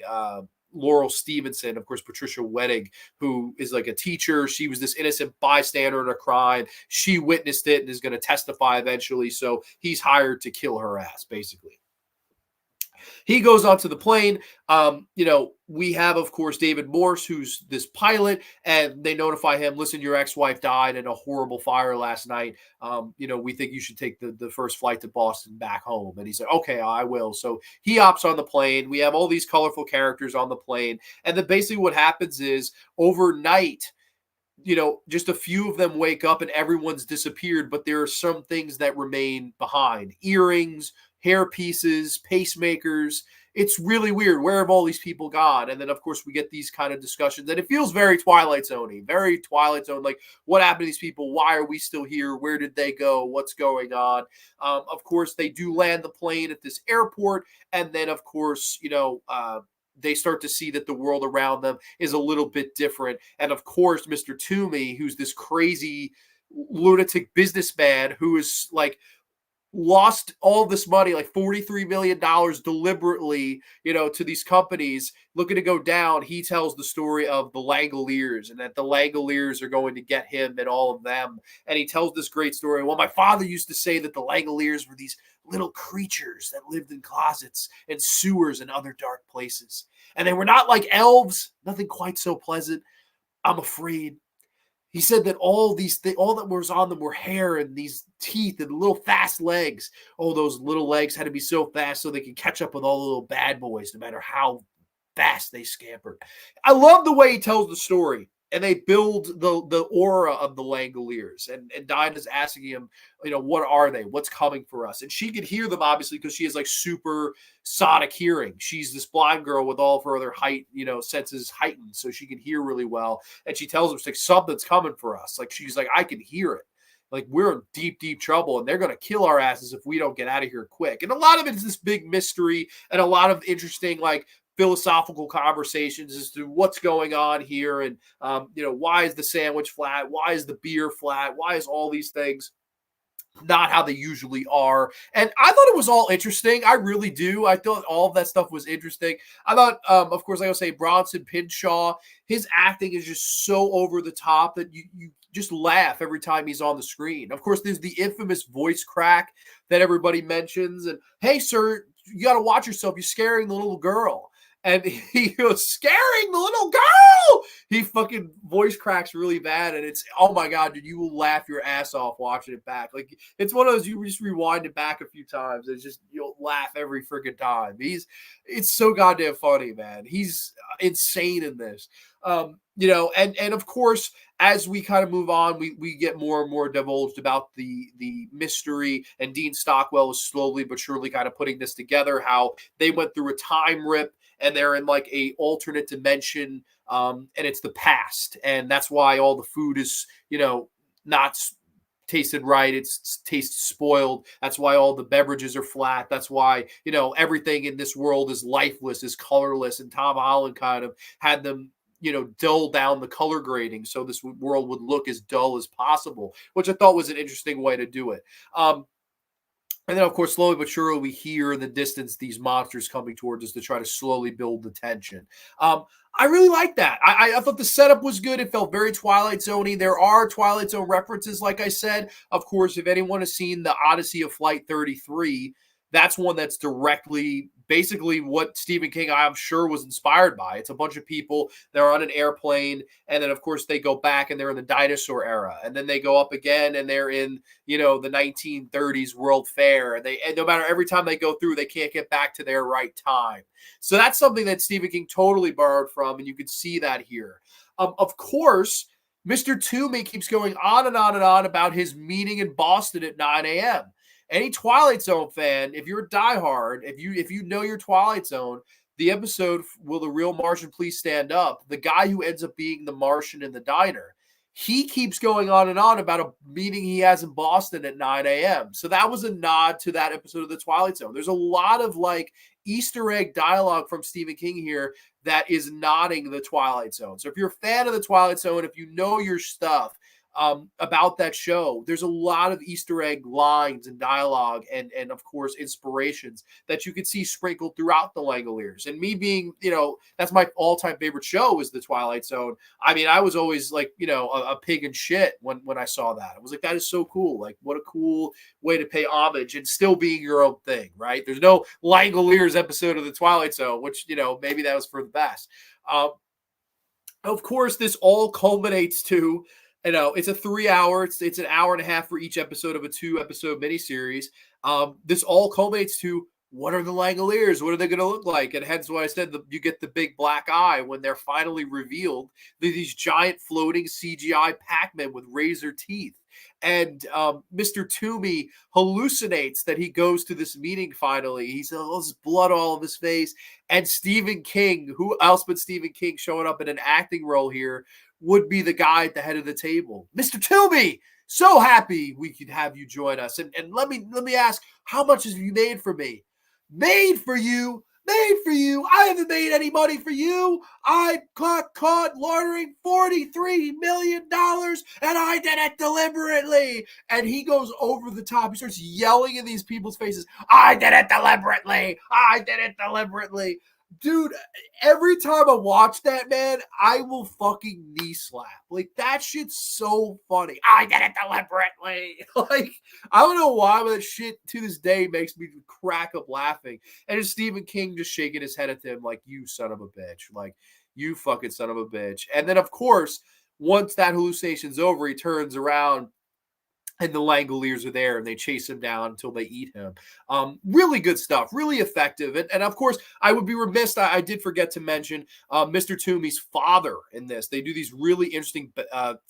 Laurel Stevenson, of course, Patricia Wettig, who is like a teacher. She was this innocent bystander in a crime. She witnessed it and is going to testify eventually. So he's hired to kill her ass, basically. He goes onto the plane. We have, of course, David Morse, who's this pilot, and they notify him, listen, your ex-wife died in a horrible fire last night. We think you should take the first flight to Boston back home. And he's like, okay, I will. So he hops on the plane. We have all these colorful characters on the plane. And then basically what happens is overnight, just a few of them wake up and everyone's disappeared, but there are some things that remain behind. Earrings, hair pieces, pacemakers. It's really weird. Where have all these people gone? And then, of course, we get these kind of discussions. And it feels very Twilight Zone-y, very Twilight Zone. Like, what happened to these people? Why are we still here? Where did they go? What's going on? Of course, they do land the plane at this airport. And then, of course, they start to see that the world around them is a little bit different. And, of course, Mr. Toomey, who's this crazy lunatic businessman who is, like, lost all this money, like $43 million deliberately, to these companies looking to go down. He tells the story of the Langoliers and that the Langoliers are going to get him and all of them. And he tells this great story. Well, my father used to say that the Langoliers were these little creatures that lived in closets and sewers and other dark places. And they were not like elves, nothing quite so pleasant, I'm afraid. He said that all all that was on them were hair and these teeth and little fast legs. Oh, those little legs had to be so fast so they could catch up with all the little bad boys, no matter how fast they scampered. I love the way he tells the story. And they build the aura of the Langoliers. And Dinah's asking him, what are they? What's coming for us? And she could hear them, obviously, because she has like super sonic hearing. She's this blind girl with all of her other senses heightened, so she can hear really well. And she tells him, she's like, something's coming for us. Like, she's like, I can hear it. Like, we're in deep, deep trouble, and they're going to kill our asses if we don't get out of here quick. And a lot of it is this big mystery and a lot of interesting, like, philosophical conversations as to what's going on here. And, why is the sandwich flat? Why is the beer flat? Why is all these things not how they usually are? And I thought it was all interesting. I really do. I thought all of that stuff was interesting. I thought, of course, like I say, Bronson Pinchot, his acting is just so over the top that you just laugh every time he's on the screen. Of course, there's the infamous voice crack that everybody mentions. And, hey, sir, you got to watch yourself. You're scaring the little girl. And he goes, scaring the little girl. He fucking voice cracks really bad. And it's, oh my God, dude, you will laugh your ass off watching it back. Like, it's one of those, you just rewind it back a few times. It's just, you'll laugh every freaking time. It's so goddamn funny, man. He's insane in this. And of course, as we kind of move on, we get more and more divulged about the mystery, and Dean Stockwell is slowly but surely kind of putting this together, how they went through a time rip and they're in like a alternate dimension, and it's the past, and that's why all the food is not tasted right. It's tastes spoiled. That's why all the beverages are flat. That's why everything in this world is lifeless, is colorless, and Tom Holland kind of had them dull down the color grading so this world would look as dull as possible, which I thought was an interesting way to do it. And then, of course, slowly but surely, we hear in the distance these monsters coming towards us to try to slowly build the tension. I really like that. I thought the setup was good. It felt very Twilight Zone-y. There are Twilight Zone references, like I said. Of course, if anyone has seen the Odyssey of Flight 33, that's one that's directly basically what Stephen King, I'm sure, was inspired by. It's a bunch of people, they're on an airplane, and then, of course, they go back and they're in the dinosaur era. And then they go up again and they're in, the 1930s World Fair. And no matter every time they go through, they can't get back to their right time. So that's something that Stephen King totally borrowed from, and you can see that here. Of course, Mr. Toomey keeps going on and on and on about his meeting in Boston at 9 a.m. Any Twilight Zone fan, if you're a diehard, if you know your Twilight Zone, the episode "Will the Real Martian Please Stand Up?" the guy who ends up being the Martian in the diner, he keeps going on and on about a meeting he has in Boston at 9 a.m. So that was a nod to that episode of the Twilight Zone. There's a lot of like Easter egg dialogue from Stephen King here that is nodding the Twilight Zone. So if you're a fan of the Twilight Zone, if you know your stuff about that show, there's a lot of Easter egg lines and dialogue and of course inspirations that you could see sprinkled throughout the Langoliers. And me being, that's my all-time favorite show is the Twilight Zone. I mean, I was always like, a pig in shit when I saw that. I was like, that is so cool. Like, what a cool way to pay homage and still being your own thing, right? There's no Langoliers episode of the Twilight Zone, which, maybe that was for the best. Of course, this all culminates to, it's a 3 hour, it's an hour and a half for each episode of a 2-episode miniseries. This all culminates to, what are the Langoliers? What are they going to look like? And hence why I said you get the big black eye when they're finally revealed. These giant floating CGI Pac-Men with razor teeth. And Mr. Toomey hallucinates that he goes to this meeting finally. He's all this blood all over his face. And Stephen King, who else but Stephen King showing up in an acting role here, would be the guy at the head of the table. Mr. Toomey, so happy we could have you join us. And let me ask, how much have you made for me? Made for you? Made for you? I haven't made any money for you. I got caught laundering $43 million, and I did it deliberately. And he goes over the top. He starts yelling in these people's faces, I did it deliberately. I did it deliberately. Dude, every time I watch that, man, I will fucking knee slap. Like, that shit's so funny. I did it deliberately. Like, I don't know why, but that shit to this day makes me crack up laughing. And it's Stephen King just shaking his head at him like, you son of a bitch. Like, You fucking son of a bitch. And then, of course, once that hallucination's over, he turns around and the Langoliers are there and they chase him down until they eat him. Really good stuff, really effective. And of course, I would be remiss, I did forget to mention Mr. Toomey's father in this. They do these really interesting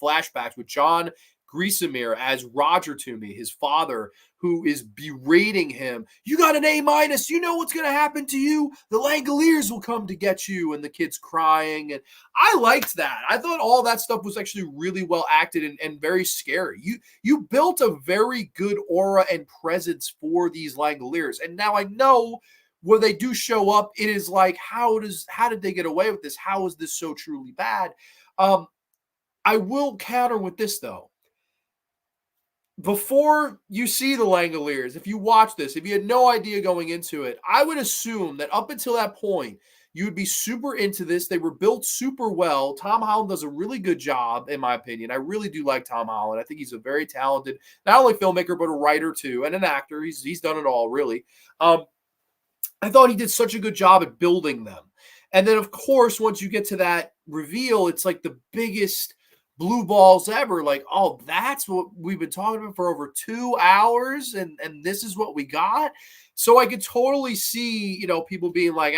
flashbacks with John Griesemer as Roger Toomey, his father, who is berating him. You got an A-. You know what's going to happen to you? The Langoliers will come to get you. And the kid's crying. And I liked that. I thought all that stuff was actually really well acted and very scary. You built a very good aura and presence for these Langoliers. And now I know when they do show up, it is like, how did they get away with this? How is this so truly bad? I will counter with this, though. Before you see the Langoliers, if you watch this, if you had no idea going into it, I would assume that up until that point, you would be super into this. They were built super well. Tom Holland does a really good job, in my opinion. I really do like Tom Holland. I think he's a very talented, not only filmmaker, but a writer too, and an actor. He's done it all, really. I thought he did such a good job at building them. And then, of course, once you get to that reveal, it's like the biggest blue balls ever. Like, oh, that's what we've been talking about for over 2 hours, and this is what we got. So I could totally see, people being like,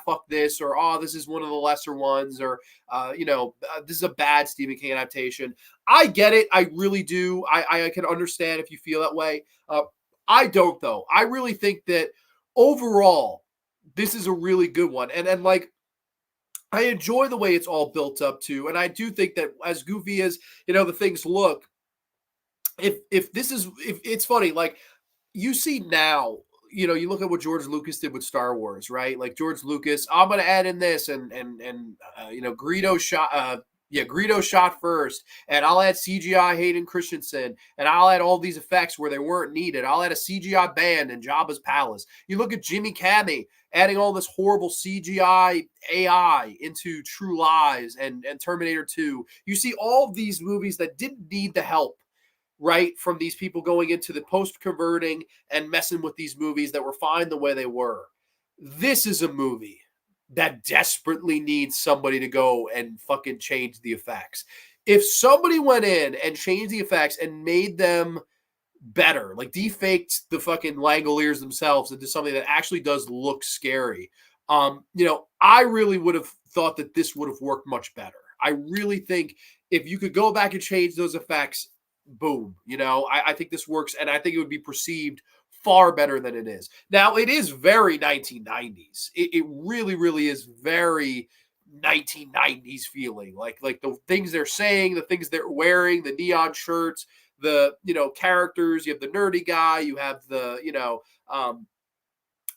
fuck this, or oh, this is one of the lesser ones, or this is a bad Stephen King adaptation. I get it. I really do. I can understand if you feel that way. I don't, though. I really think that overall, this is a really good one. And like, I enjoy the way it's all built up to, and I do think that as goofy as the things look, if it's funny, like you see now, you look at what George Lucas did with Star Wars, right? Like George Lucas, I'm going to add in this, and Greedo shot first, and I'll add CGI Hayden Christensen, and I'll add all these effects where they weren't needed. I'll add a CGI band in Jabba's palace. You look at Jimmy Cammey adding all this horrible CGI AI into True Lies and Terminator 2. You see all of these movies that didn't need the help, right, from these people going into the post-converting and messing with these movies that were fine the way they were. This is a movie that desperately needs somebody to go and fucking change the effects. If somebody went in and changed the effects and made them better, like defaked the fucking Langoliers themselves into something that actually does look scary, I really would have thought that this would have worked much better. I really think if you could go back and change those effects, boom, I think this works, and I think it would be perceived far better than it is. Now, it is very 1990s. It really, really is very 1990s feeling. Like the things they're saying, the things they're wearing, the neon shirts, the, characters. You have the nerdy guy. You have the,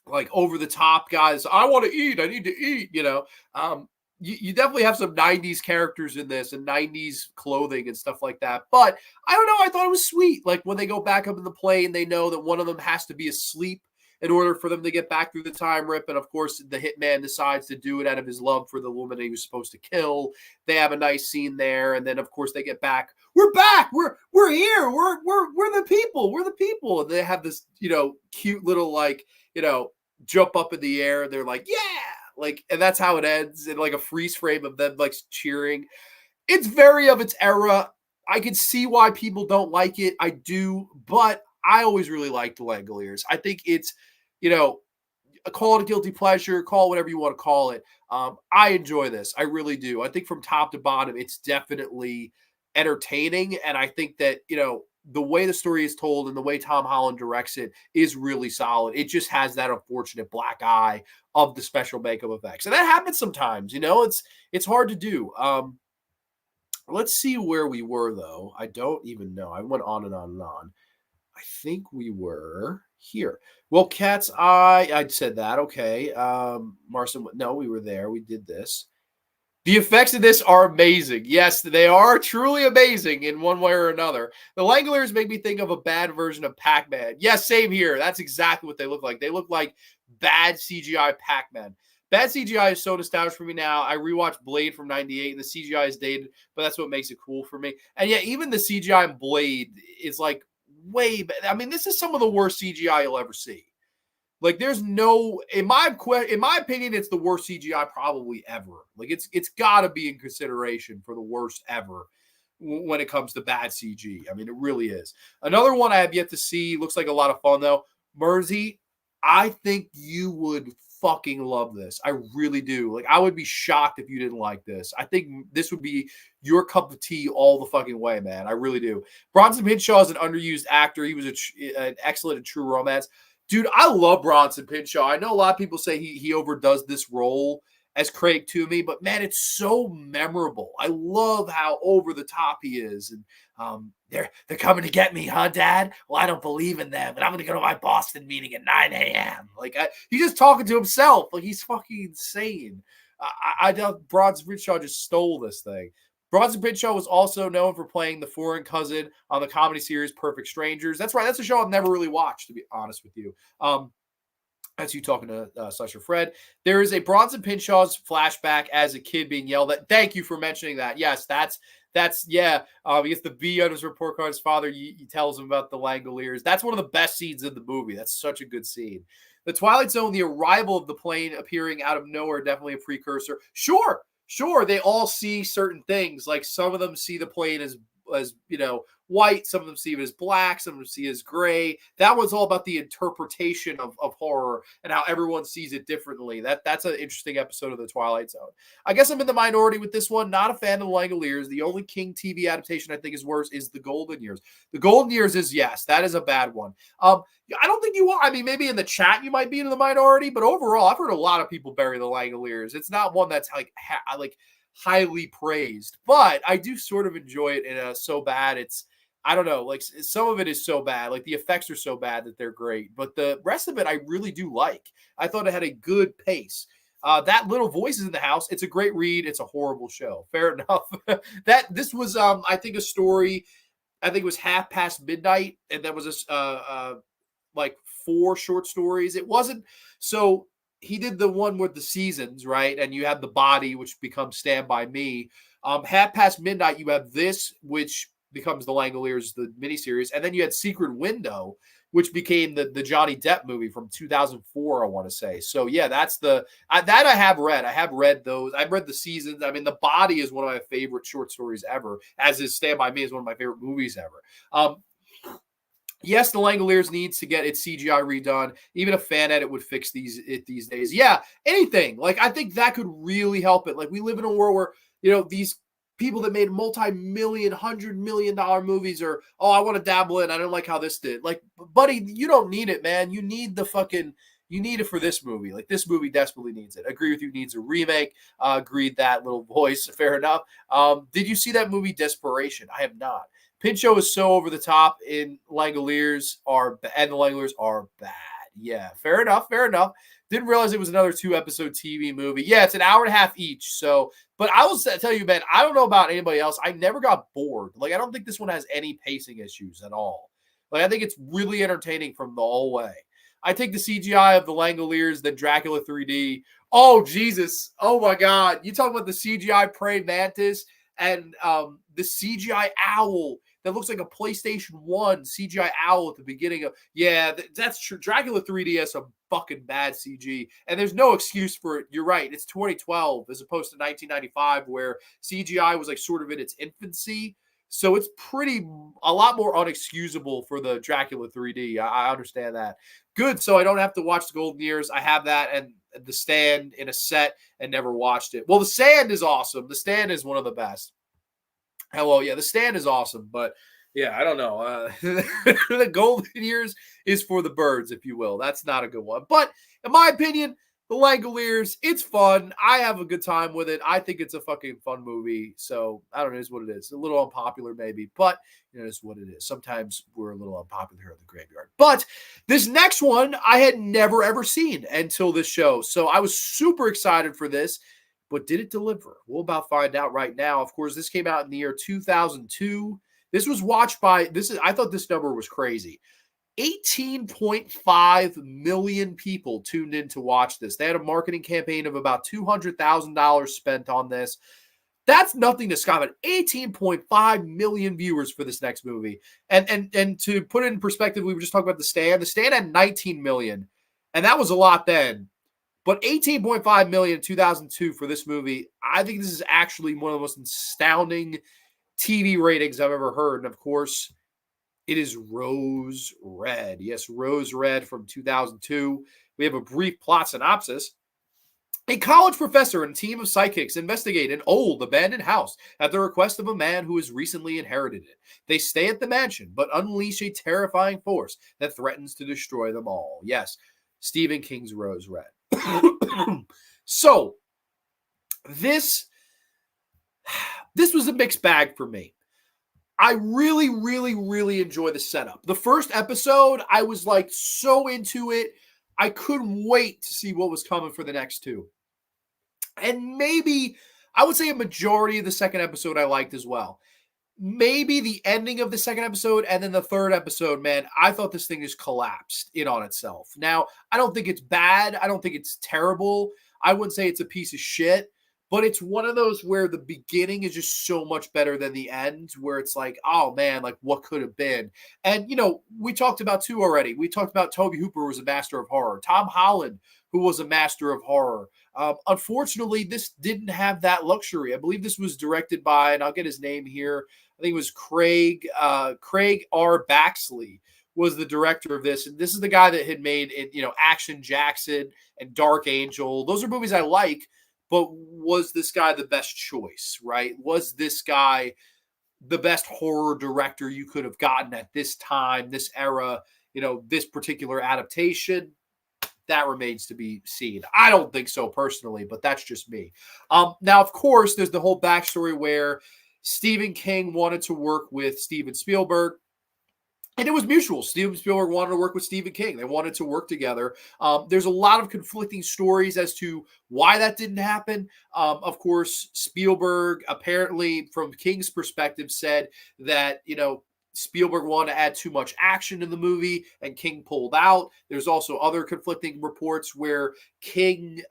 like over the top guys. I want to eat. I need to eat, You definitely have some 90s characters in this and 90s clothing and stuff like that. But I don't know. I thought it was sweet. Like when they go back up in the plane, they know that one of them has to be asleep in order for them to get back through the time rip. And of course, the hitman decides to do it out of his love for the woman he was supposed to kill. They have a nice scene there. And then, of course, they get back. We're back. We're here. We're the people. We're the people. And they have this, cute little, like, jump up in the air. They're like, yeah. Like, and that's how it ends in like a freeze frame of them like cheering. It's very of its era. I can see why people don't like it. I do, but I always really liked the Langoliers. I think it's, call it a guilty pleasure, call it whatever you want to call it. I enjoy this. I really do. I think from top to bottom, it's definitely entertaining. And I think that, the way the story is told and the way Tom Holland directs it is really solid. It just has that unfortunate black eye of the special makeup effects. And that happens sometimes, it's hard to do. Let's see where we were though. I don't even know. I went on and on and on. I think we were here. Well, Cat's Eye, I said that. Okay. Marson, no, we were there. We did this. The effects of this are amazing. Yes, they are truly amazing in one way or another. The Langoliers make me think of a bad version of Pac-Man. Yes, same here. That's exactly what they look like. They look like bad CGI Pac-Man. Bad CGI is so nostalgic for me now. I rewatched Blade from 98, and the CGI is dated, but that's what makes it cool for me. And yeah, even the CGI in Blade is like way bad. I mean, this is some of the worst CGI you'll ever see. Like, there's no, in my opinion, it's the worst CGI probably ever. Like, it's got to be in consideration for the worst ever when it comes to bad CG. I mean, it really is. Another one I have yet to see. Looks like a lot of fun though. Mersey, I think you would fucking love this. I really do. Like, I would be shocked if you didn't like this. I think this would be your cup of tea all the fucking way, man. I really do. Bronson Pinchot is an underused actor. He was an excellent in True Romance. Dude, I love Bronson Pinchot. I know a lot of people say he overdoes this role as Craig Toomey, but man, it's so memorable. I love how over the top he is. And they're coming to get me, huh, Dad? Well, I don't believe in them, and I'm going to go to my Boston meeting at 9 a.m. Like, he's just talking to himself. Like, he's fucking insane. I doubt Bronson Pinchot just stole this thing. Bronson Pinchot was also known for playing the foreign cousin on the comedy series Perfect Strangers. That's right. That's a show I've never really watched, to be honest with you. That's you talking to Slusher Fred. There is a Bronson Pinchot's flashback as a kid being yelled at. Thank you for mentioning that. Yes, that's yeah. He gets the B on his report card. His father he tells him about the Langoliers. That's one of the best scenes in the movie. That's such a good scene. The Twilight Zone, the arrival of the plane appearing out of nowhere, definitely a precursor. Sure, they all see certain things. Like, some of them see the plane as white, some of them see it as black, some of them see it as gray. That was all about the interpretation of horror and how everyone sees it differently. That's an interesting episode of The Twilight Zone. I guess I'm in the minority with this one. Not a fan of the Langoliers. The only King TV adaptation I think is worse is The Golden Years. The Golden Years is, yes, that is a bad one. I don't think you are. I mean, maybe in the chat you might be in the minority, but overall, I've heard a lot of people bury the Langoliers. It's not one that's like highly praised, but I do sort of enjoy it in so bad. I don't know, like, some of it is so bad, like the effects are so bad that they're great, but the rest of it I really do like. I thought it had a good pace. That Little Voices in the House, it's a great read. It's a horrible show. Fair enough. This was I think a story. I think it was Half Past Midnight, and that was like 4 short stories. It wasn't so. He did the one with the seasons, right? And you have The Body, which becomes Stand By Me. Half Past Midnight, you have this, which becomes The Langoliers, the miniseries. And then you had Secret Window, which became the Johnny Depp movie from 2004, I want to say. So, yeah, that's that I have read. I have read those. I've read the seasons. I mean, The Body is one of my favorite short stories ever, as is Stand By Me is one of my favorite movies ever. Yes, the Langoliers needs to get its CGI redone. Even a fan edit would fix these days. Yeah, anything. Like, I think that could really help it. Like, we live in a world where, these people that made multi-million, $100 million movies are, oh, I want to dabble in. I don't like how this did. Like, buddy, you don't need it, man. You need you need it for this movie. Like, this movie desperately needs it. Agree with you, needs a remake. Agreed that, Little Voice. Fair enough. Did you see that movie Desperation? I have not. Pinchot is so over the top in Langoliers and the Langoliers are bad. Yeah, fair enough. Didn't realize it was another 2-episode TV movie. Yeah, it's an hour and a half each. So, but I will tell you, man, I don't know about anybody else. I never got bored. Like, I don't think this one has any pacing issues at all. Like, I think it's really entertaining from the whole way. I take the CGI of the Langoliers, then Dracula 3D. Oh, Jesus. Oh, my God. You talk about the CGI praying mantis and the CGI owl that looks like a PlayStation 1 CGI owl at the beginning of, yeah, that's true. Dracula 3D has some fucking bad CG, and there's no excuse for it. You're right. It's 2012 as opposed to 1995 where CGI was like sort of in its infancy. So it's a lot more unexcusable for the Dracula 3D. I understand that. Good. So I don't have to watch the Golden Years. I have that and The Stand in a set and never watched it. Well, The Stand is awesome. The Stand is one of the best. Hello, yeah, The Stand is awesome, but yeah, I don't know. The Golden Years is for the birds, if you will. That's not a good one. But in my opinion, The Langoliers, it's fun. I have a good time with it. I think it's a fucking fun movie. So I don't know, it's what it is. A little unpopular maybe, but it's what it is. Sometimes we're a little unpopular here at the Graveyard. But this next one I had never ever seen until this show. So I was super excited for this. But did it deliver? We'll about find out right now. Of course, this came out in the year 2002. This was watched I thought this number was crazy. 18.5 million people tuned in to watch this. They had a marketing campaign of about $200,000 spent on this. That's nothing to scoff at. 18.5 million viewers for this next movie. And to put it in perspective, we were just talking about The Stand. The Stand had 19 million. And that was a lot then. But 18.5 million in 2002 for this movie, I think this is actually one of the most astounding TV ratings I've ever heard. And of course, it is Rose Red. Yes, Rose Red from 2002. We have a brief plot synopsis. A college professor and a team of psychics investigate an old abandoned house at the request of a man who has recently inherited it. They stay at the mansion, but unleash a terrifying force that threatens to destroy them all. Yes, Stephen King's Rose Red. So, this was a mixed bag for me. I really, really, really enjoy the setup. The first episode, I was like so into it. I couldn't wait to see what was coming for the next two. And maybe, I would say a majority of the second episode I liked as well. Maybe the ending of the second episode and then the third episode, man, I thought this thing just collapsed in on itself. Now, I don't think it's bad. I don't think it's terrible. I wouldn't say it's a piece of shit. But it's one of those where the beginning is just so much better than the end, where it's like, oh man, like what could have been? And, you know, we talked about two already. We talked about Tobe Hooper was a master of horror. Tom Holland, who was a master of horror. Unfortunately, this didn't have that luxury. I believe this was directed by, and I'll get his name here, I think it was Craig R. Baxley was the director of this. And this is the guy that had made, you know, Action Jackson and Dark Angel. Those are movies I like. But was this guy the best choice, right? Was this guy the best horror director you could have gotten at this time, this era, you know, this particular adaptation? That remains to be seen. I don't think so personally, but that's just me. Now, of course, there's the whole backstory where Stephen King wanted to work with Steven Spielberg. And it was mutual. Steven Spielberg wanted to work with Stephen King. They wanted to work together. There's a lot of conflicting stories as to why that didn't happen. Of course, Spielberg, apparently from King's perspective, said that, you know, Spielberg wanted to add too much action in the movie and King pulled out. There's also other conflicting reports where King,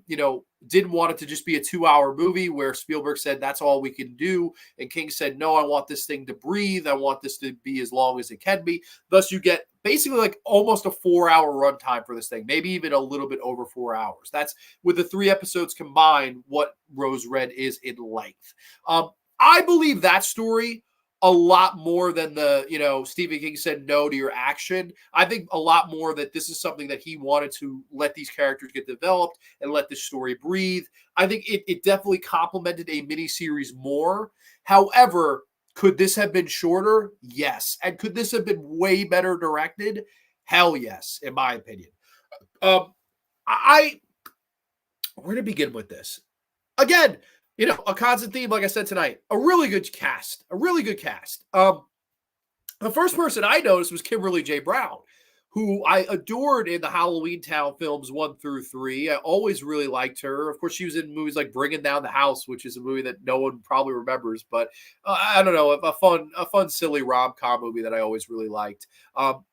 you know, didn't want it to just be a 2-hour movie where Spielberg said, that's all we can do. And King said, no, I want this thing to breathe. I want this to be as long as it can be. Thus, you get basically like almost a 4-hour runtime for this thing, maybe even a little bit over 4 hours. That's with the 3 episodes combined, what Rose Red is in length. I believe that story a lot more than the, you know, Stephen King said no to your action. I think a lot more that this is something that he wanted to let these characters get developed and let this story breathe. I think it definitely complemented a miniseries more. However, could this have been shorter? Yes. And could this have been way better directed? Hell yes, in my opinion. Where to begin with this? Again, you know, a constant theme, like I said tonight, a really good cast. The first person I noticed was Kimberly J. Brown, who I adored in the Halloween Town films 1 through 3. I always really liked her. Of course, she was in movies like Bringing Down the House, which is a movie that no one probably remembers, but I don't know, a fun, silly rom-com movie that I always really liked.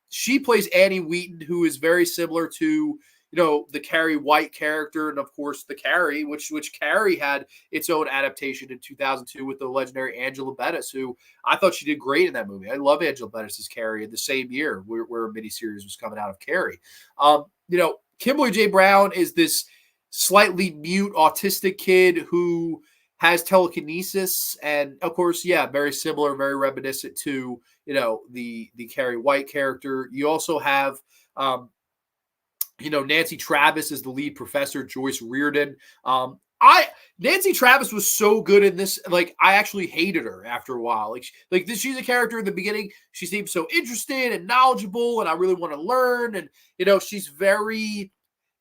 She plays Annie Wheaton, who is very similar to, you know, the Carrie White character, and of course the Carrie, which Carrie had its own adaptation in 2002 with the legendary Angela Bettis, who I thought she did great in that movie. I love Angela Bettis as Carrie in the same year where a miniseries was coming out of Carrie. You know, Kimberly J. Brown is this slightly mute autistic kid who has telekinesis, and of course, yeah, very similar, very reminiscent to, you know, the Carrie White character. You also have you know, Nancy Travis is the lead professor, Joyce Reardon. Nancy Travis was so good in this. Like, I actually hated her after a while. She's a character in the beginning. She seems so interested and knowledgeable, and I really want to learn. And, you know, she's very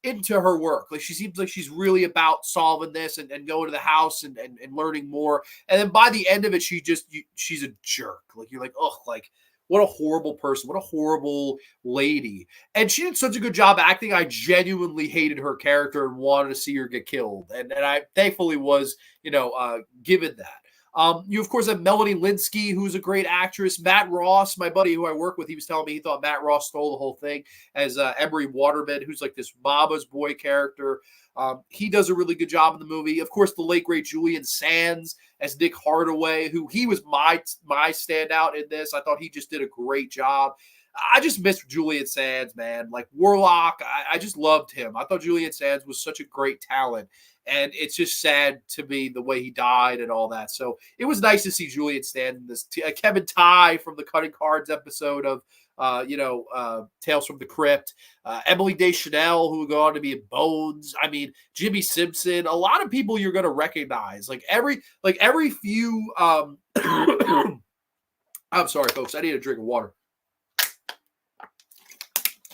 into her work. Like, she seems like she's really about solving this and going to the house and learning more. And then by the end of it, she's a jerk. Like, you're like, oh, like, what a horrible person. What a horrible lady. And she did such a good job acting. I genuinely hated her character and wanted to see her get killed. And I thankfully was, you know, given that. You, of course, have Melanie Linsky, who's a great actress. Matt Ross, my buddy who I work with, he was telling me he thought Matt Ross stole the whole thing as Emery Waterman, who's like this mama's boy character. He does a really good job in the movie. Of course, the late, great Julian Sands as Nick Hardaway, who he was my standout in this. I thought he just did a great job. I just missed Julian Sands, man. Like Warlock, I just loved him. I thought Julian Sands was such a great talent. And it's just sad to me the way he died and all that. So it was nice to see Julian Sands in this. Kevin Tighe from the Cutting Cards episode of Tales from the Crypt. Emily Deschanel, who would go on to be in Bones. I mean, Jimmy Simpson. A lot of people you're going to recognize. Like every few. I'm sorry, folks. I need a drink of water.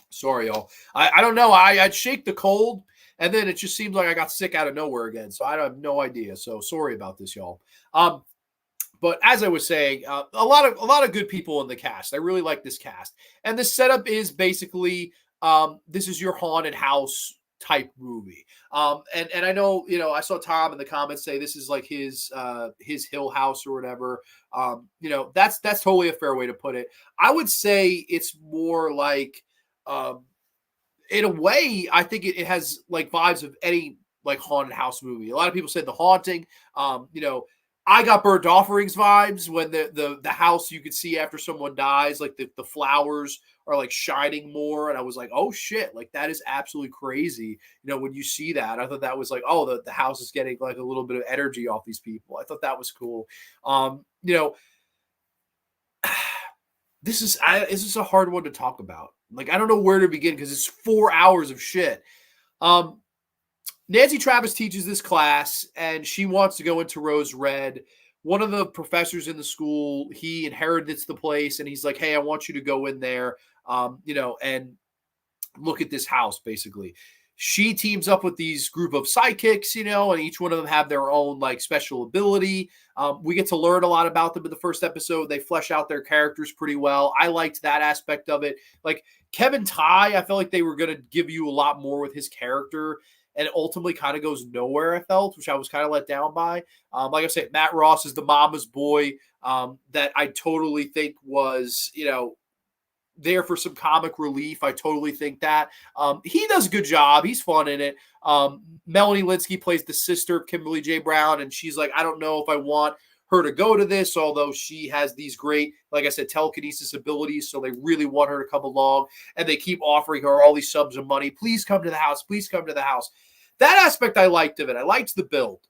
Sorry, y'all. I don't know. I'd shake the cold, and then it just seems like I got sick out of nowhere again. So I have no idea. So sorry about this, y'all. But as I was saying, a lot of good people in the cast. I really like this cast, and the setup is basically this is your haunted house type movie. And I know, I saw Tom in the comments say this is like his Hill House or whatever. That's totally a fair way to put it. I would say it's more like. In a way, I think it has like vibes of any like haunted house movie. A lot of people said The Haunting. I got Burnt Offerings vibes when the house you could see after someone dies, like the flowers are like shining more, and I was like, oh shit, like that is absolutely crazy. When you see that, I thought that was like, oh, the house is getting like a little bit of energy off these people. I thought that was cool. This is a hard one to talk about. Like, I don't know where to begin because it's 4 hours of shit. Nancy Travis teaches this class, and she wants to go into Rose Red. One of the professors in the school, he inherited the place, and he's like, hey, I want you to go in there, and look at this house, basically. She teams up with these group of sidekicks, and each one of them have their own like special ability. We get to learn a lot about them in the first episode. They flesh out their characters pretty well. I liked that aspect of it. Like Kevin Tighe, I felt like they were going to give you a lot more with his character, and ultimately kind of goes nowhere, I felt, which I was kind of let down by. Like I said, Matt Ross is the mama's boy that I totally think was, there for some comic relief. I totally think that. He does a good job. He's fun in it. Melanie Linsky plays the sister of Kimberly J. Brown, and she's like, I don't know if I want her to go to this, although she has these great, like I said, telekinesis abilities, so they really want her to come along, and they keep offering her all these sums of money. Please come to the house. Please come to the house. That aspect I liked of it. I liked the build.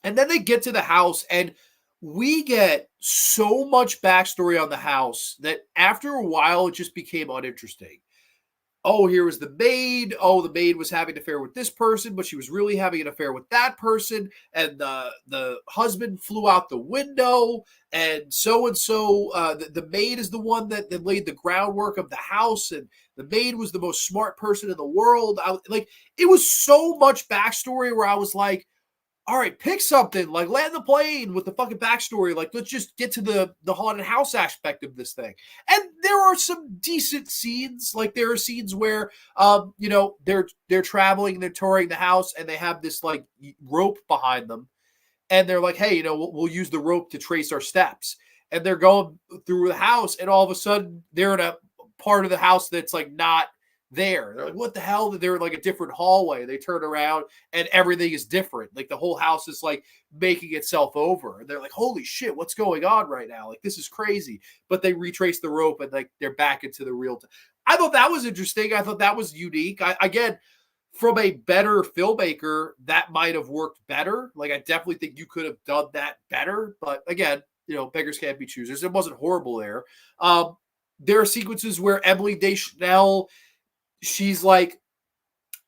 And then they get to the house, and we get so much backstory on the house that after a while, it just became uninteresting. Oh, here was the maid. Oh, the maid was having an affair with this person, but she was really having an affair with that person. And the husband flew out the window. And so, the maid is the one that laid the groundwork of the house. And the maid was the most smart person in the world. It was so much backstory where I was like, all right, pick something, like land the plane with the fucking backstory. Like, let's just get to the haunted house aspect of this thing. And there are some decent scenes. Like, there are scenes where, they're traveling, they're touring the house, and they have this like rope behind them. And they're like, hey, we'll use the rope to trace our steps. And they're going through the house, and all of a sudden they're in a part of the house that's like not there. They're like, what the hell? They're in like a different hallway. They turn around and everything is different. Like the whole house is like making itself over. And they're like, holy shit, what's going on right now? Like, this is crazy. But they retrace the rope and like they're back into the real time. I thought that was interesting. I thought that was unique. Again, from a better filmmaker, that might have worked better. Like, I definitely think you could have done that better. But again, beggars can't be choosers. It wasn't horrible there. There are sequences where Emily Deschanel, she's like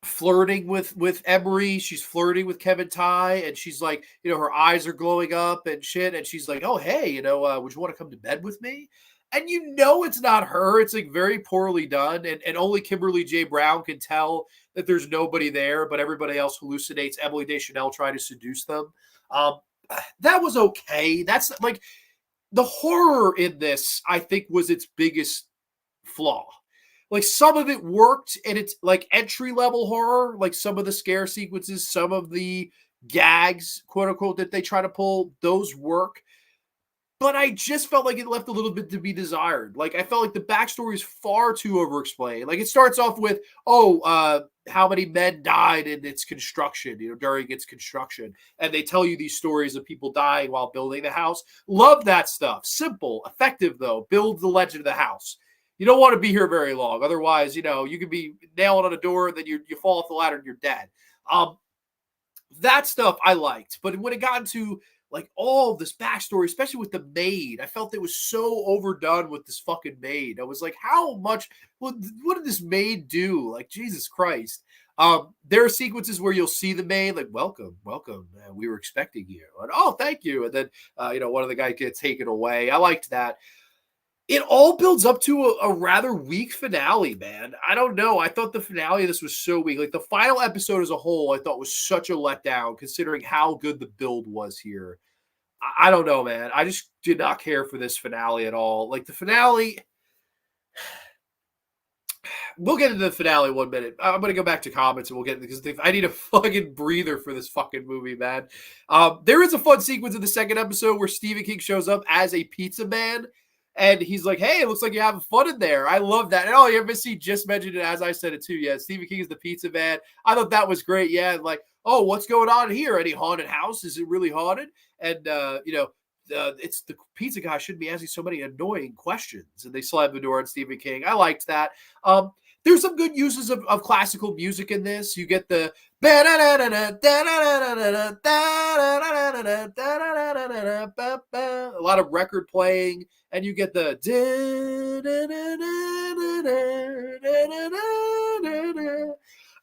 flirting with Emery. She's flirting with Kevin Tighe, and she's like, her eyes are glowing up and shit. And she's like, oh, hey, would you want to come to bed with me? And it's not her. It's like very poorly done. And only Kimberly J. Brown can tell that there's nobody there, but everybody else hallucinates Emily Deschanel trying to seduce them. That was okay. That's like the horror in this, I think, was its biggest flaw. Like, some of it worked, and it's like entry-level horror, like some of the scare sequences, some of the gags, quote-unquote, that they try to pull, those work. but I just felt like it left a little bit to be desired. Like, I felt like the backstory is far too overexplained. Like, it starts off with, how many men died in its construction, during its construction. And they tell you these stories of people dying while building the house. Love that stuff. Simple, effective, though. Build the legend of the house. You don't want to be here very long. Otherwise, you could be nailed on a door, and then you fall off the ladder and you're dead. That stuff I liked. But when it got into like all of this backstory, especially with the maid, I felt it was so overdone with this fucking maid. I was like, how much? What did this maid do? Like, Jesus Christ. There are sequences where you'll see the maid like, welcome, we were expecting you. And, oh, thank you. And then, one of the guys gets taken away. I liked that. It all builds up to a rather weak finale, man. I don't know. I thought the finale of this was so weak. Like, the final episode as a whole, I thought was such a letdown considering how good the build was here. I don't know, man. I just did not care for this finale at all. Like, the finale, we'll get into the finale in 1 minute. I'm going to go back to comments and we'll get into because I need a fucking breather for this fucking movie, man. There is a fun sequence in the second episode where Stephen King shows up as a pizza man. And he's like, hey, it looks like you're having fun in there. I love that. And MSC just mentioned it as I said it too. Yeah, Stephen King is the pizza man. I thought that was great. Yeah, and like, oh, what's going on here? Any haunted house? Is it really haunted? And, it's the pizza guy shouldn't be asking so many annoying questions. And they slammed the door on Stephen King. I liked that. There's some good uses of classical music in this. You get the a lot of record playing, and you get the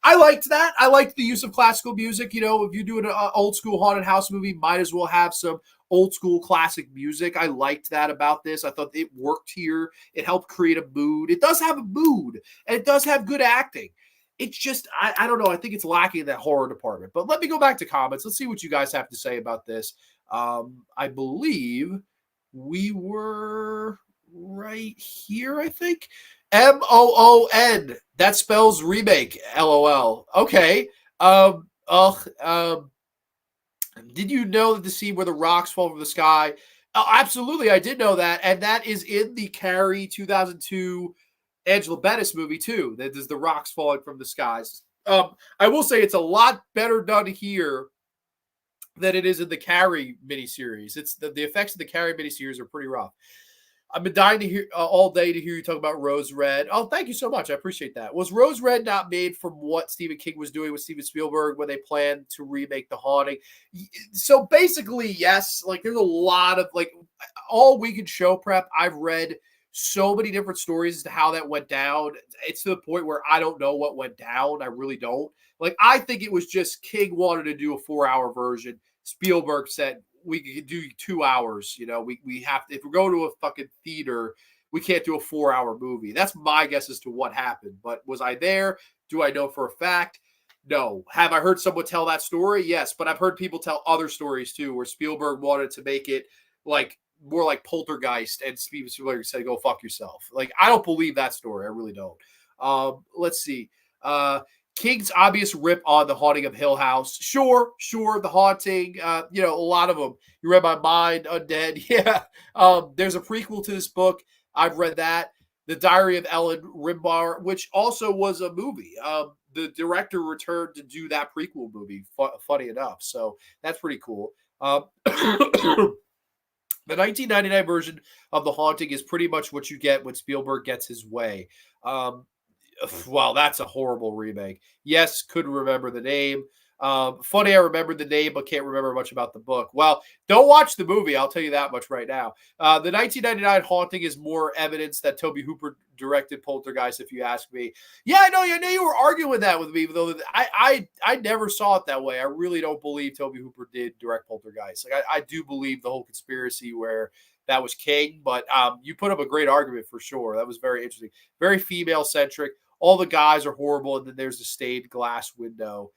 I liked that. I liked the use of classical music. If you do an old school haunted house movie, might as well have some old school classic music. I liked that about this. I thought it worked here. It helped create a mood. It does have a mood, and it does have good acting. It's just, I don't know. I think it's lacking in that horror department. But let me go back to comments. Let's see what you guys have to say about this. I believe we were right here, I think. MOON. That spells remake. LOL. Okay. Did you know that the scene where the rocks fall from the sky? Oh, absolutely, I did know that, and that is in the Carrie 2002 Angela Bettis movie too. That is the rocks falling from the skies. I will say it's a lot better done here than it is in the Carrie miniseries. It's the effects of the Carrie miniseries are pretty rough. I've been dying to hear all day to hear you talk about Rose Red. Oh, thank you so much. I appreciate that. Was Rose Red not made from what Stephen King was doing with Steven Spielberg when they planned to remake The Haunting? So basically, yes. Like, there's a lot of, like, all week in show prep, I've read so many different stories as to how that went down. It's to the point where I don't know what went down. I really don't. Like, I think it was just King wanted to do a 4-hour version. Spielberg said, we could do 2 hours. We have to, if we go to a fucking theater, we can't do a 4-hour movie. That's my guess as to what happened. But was I there? Do I know for a fact? No. Have I heard someone tell that story? Yes. But I've heard people tell other stories too, where Spielberg wanted to make it like more like Poltergeist, and Steven Spielberg said, go fuck yourself. Like, I don't believe that story. I really don't. Let's see. King's obvious rip on The Haunting of Hill House. Sure. The Haunting, a lot of them. You read my mind, Undead. Yeah. There's a prequel to this book. I've read that. The Diary of Ellen Rimbar, which also was a movie. The director returned to do that prequel movie, funny enough. So that's pretty cool. The 1999 version of The Haunting is pretty much what you get when Spielberg gets his way. Wow, that's a horrible remake. Yes, couldn't remember the name. Funny, I remembered the name, but can't remember much about the book. Well, don't watch the movie. I'll tell you that much right now. The 1999 Haunting is more evidence that Tobe Hooper directed Poltergeist, if you ask me. Yeah, I know you were arguing that with me, though. I never saw it that way. I really don't believe Tobe Hooper did direct Poltergeist. Like, I do believe the whole conspiracy where that was King, but you put up a great argument for sure. That was very interesting. Very female-centric. All the guys are horrible, and then there's a stained glass window.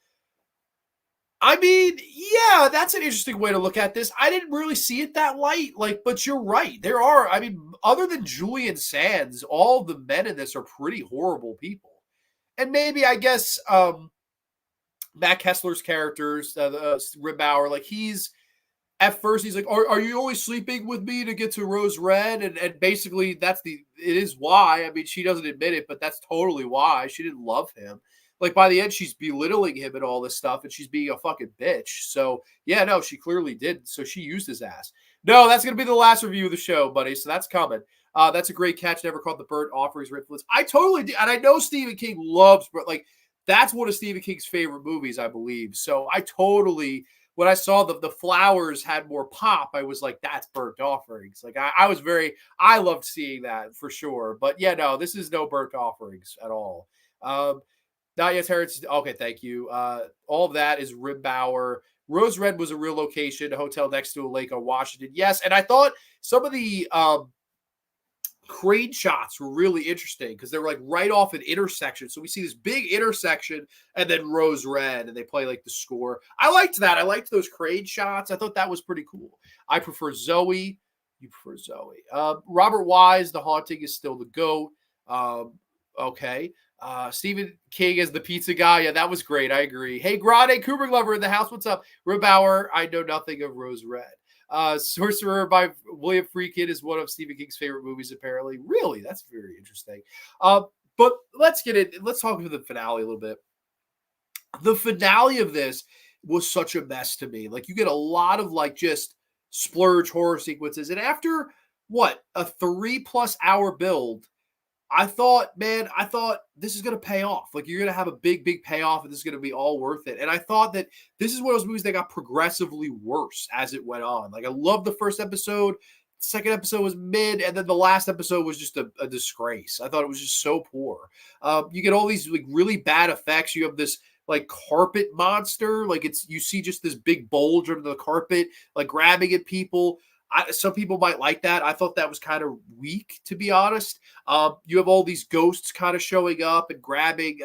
I mean, yeah, that's an interesting way to look at this. I didn't really see it that light, but you're right. There are, other than Julian Sands, all the men in this are pretty horrible people. And maybe, I guess, Matt Kessler's characters, Rimbauer, he's at first he's like, are you always sleeping with me to get to Rose Red? And basically it is why. I mean, she doesn't admit it, but that's totally why. She didn't love him. Like by the end, she's belittling him and all this stuff, and she's being a fucking bitch. So yeah, no, she clearly did. So she used his ass. No, that's gonna be the last review of the show, buddy. So that's coming. That's a great catch. Never caught the bird offerings rifflets. I totally did, and I know Stephen King loves, but like that's one of Stephen King's favorite movies, I believe. So I totally, when I saw the flowers had more pop, I was like, that's burnt offerings. Like I loved seeing that for sure. But yeah, no, this is no burnt offerings at all. Not yet, Terrence. Okay, thank you. All of that is Rimbauer. Rose Red was a real location, a hotel next to a lake on Washington. Yes, and I thought some of the crane shots were really interesting because they were like right off an intersection. So we see this big intersection and then Rose Red, and they play like the score. I liked that. I liked those crane shots. I thought that was pretty cool. I prefer Zoe. You prefer Zoe. Robert Wise, The Haunting is still the GOAT. Okay. Stephen King as the pizza guy. Yeah, that was great. I agree. Hey, Grande, Kubrick lover in the house. What's up? Ribauer, I know nothing of Rose Red. Sorcerer by William Friedkin is one of Stephen King's favorite movies, apparently. Really? That's very interesting. But let's talk about the finale a little bit. The finale of this was such a mess to me. Like, you get a lot of like just splurge horror sequences. And after what, a 3+ hour build, I thought this is going to pay off. Like, you're going to have a big, big payoff, and this is going to be all worth it. And I thought that this is one of those movies that got progressively worse as it went on. Like, I loved the first episode. Second episode was mid, and then the last episode was just a disgrace. I thought it was just so poor. You get all these like really bad effects. You have this like carpet monster. Like, you see just this big bulge under the carpet, like grabbing at people. Some people might like that. I thought that was kind of weak, to be honest. You have all these ghosts kind of showing up and grabbing,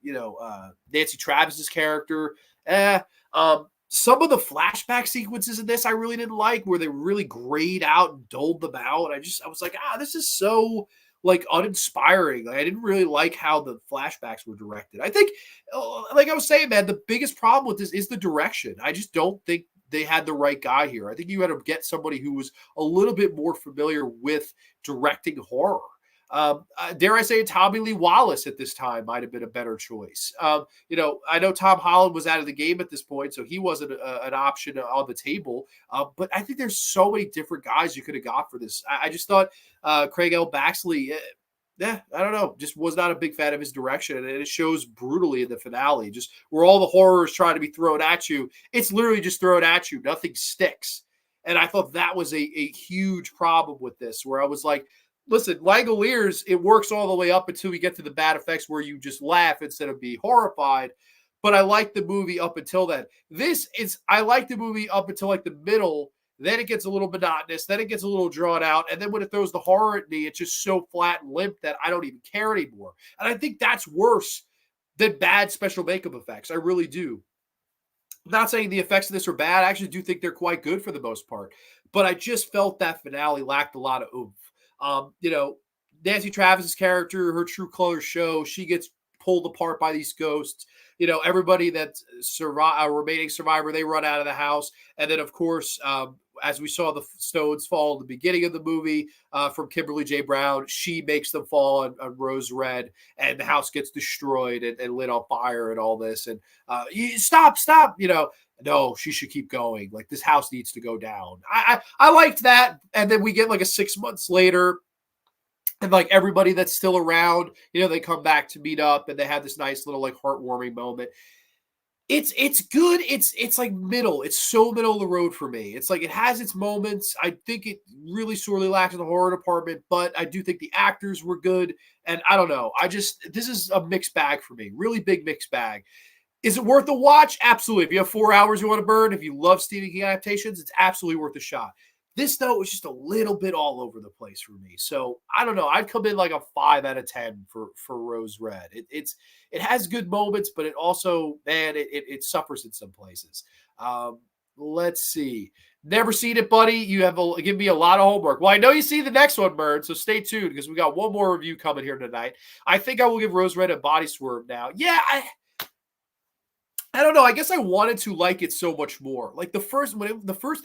Nancy Travis's character. Some of the flashback sequences in this I really didn't like, where they really grayed out and doled them out. I was like, this is so like uninspiring. Like, I didn't really like how the flashbacks were directed. I think, like I was saying, man, the biggest problem with this is the direction. I just don't think they had the right guy here. I think you had to get somebody who was a little bit more familiar with directing horror. Dare I say, Tommy Lee Wallace at this time might have been a better choice. I know Tom Holland was out of the game at this point, so he wasn't an option on the table. But I think there's so many different guys you could have got for this. I just thought Craig L. Baxley, I don't know, just was not a big fan of his direction. And it shows brutally in the finale, just where all the horrors trying to be thrown at you. It's literally just thrown at you. Nothing sticks. And I thought that was a huge problem with this, where I was like, listen, Langoliers, it works all the way up until we get to the bad effects where you just laugh instead of be horrified. But I like the movie up until then. I like the movie up until like the middle. Then it gets a little monotonous. Then it gets a little drawn out. And then when it throws the horror at me, it's just so flat and limp that I don't even care anymore. And I think that's worse than bad special makeup effects. I really do. I'm not saying the effects of this are bad. I actually do think they're quite good for the most part. But I just felt that finale lacked a lot of oomph. Nancy Travis's character, her true colors show. She gets pulled apart by these ghosts. Everybody that's a remaining survivor, they run out of the house. And then, of course, as we saw the stones fall in the beginning of the movie from Kimberly J. Brown, she makes them fall on Rose Red, and the house gets destroyed and lit on fire and all this. And stop, no, she should keep going. Like, this house needs to go down. I liked that. And then we get like a 6 months later, and like everybody that's still around, they come back to meet up, and they have this nice little like heartwarming moment. It's good. It's like middle. It's so middle of the road for me. It's like it has its moments. I think it really sorely lacks in the horror department, but I do think the actors were good. And I don't know. This is a mixed bag for me. Really big mixed bag. Is it worth a watch? Absolutely. If you have 4 hours you want to burn, if you love Stephen King adaptations, it's absolutely worth a shot. This, though, was just a little bit all over the place for me. So, I don't know. I'd come in like a 5 out of 10 for Rose Red. It has good moments, but it also, man, it suffers in some places. Let's see. Never seen it, buddy. You have give me a lot of homework. Well, I know you see the next one, Bird, so stay tuned because we got one more review coming here tonight. I think I will give Rose Red a body swerve now. Yeah, I don't know. I guess I wanted to like it so much more. Like the first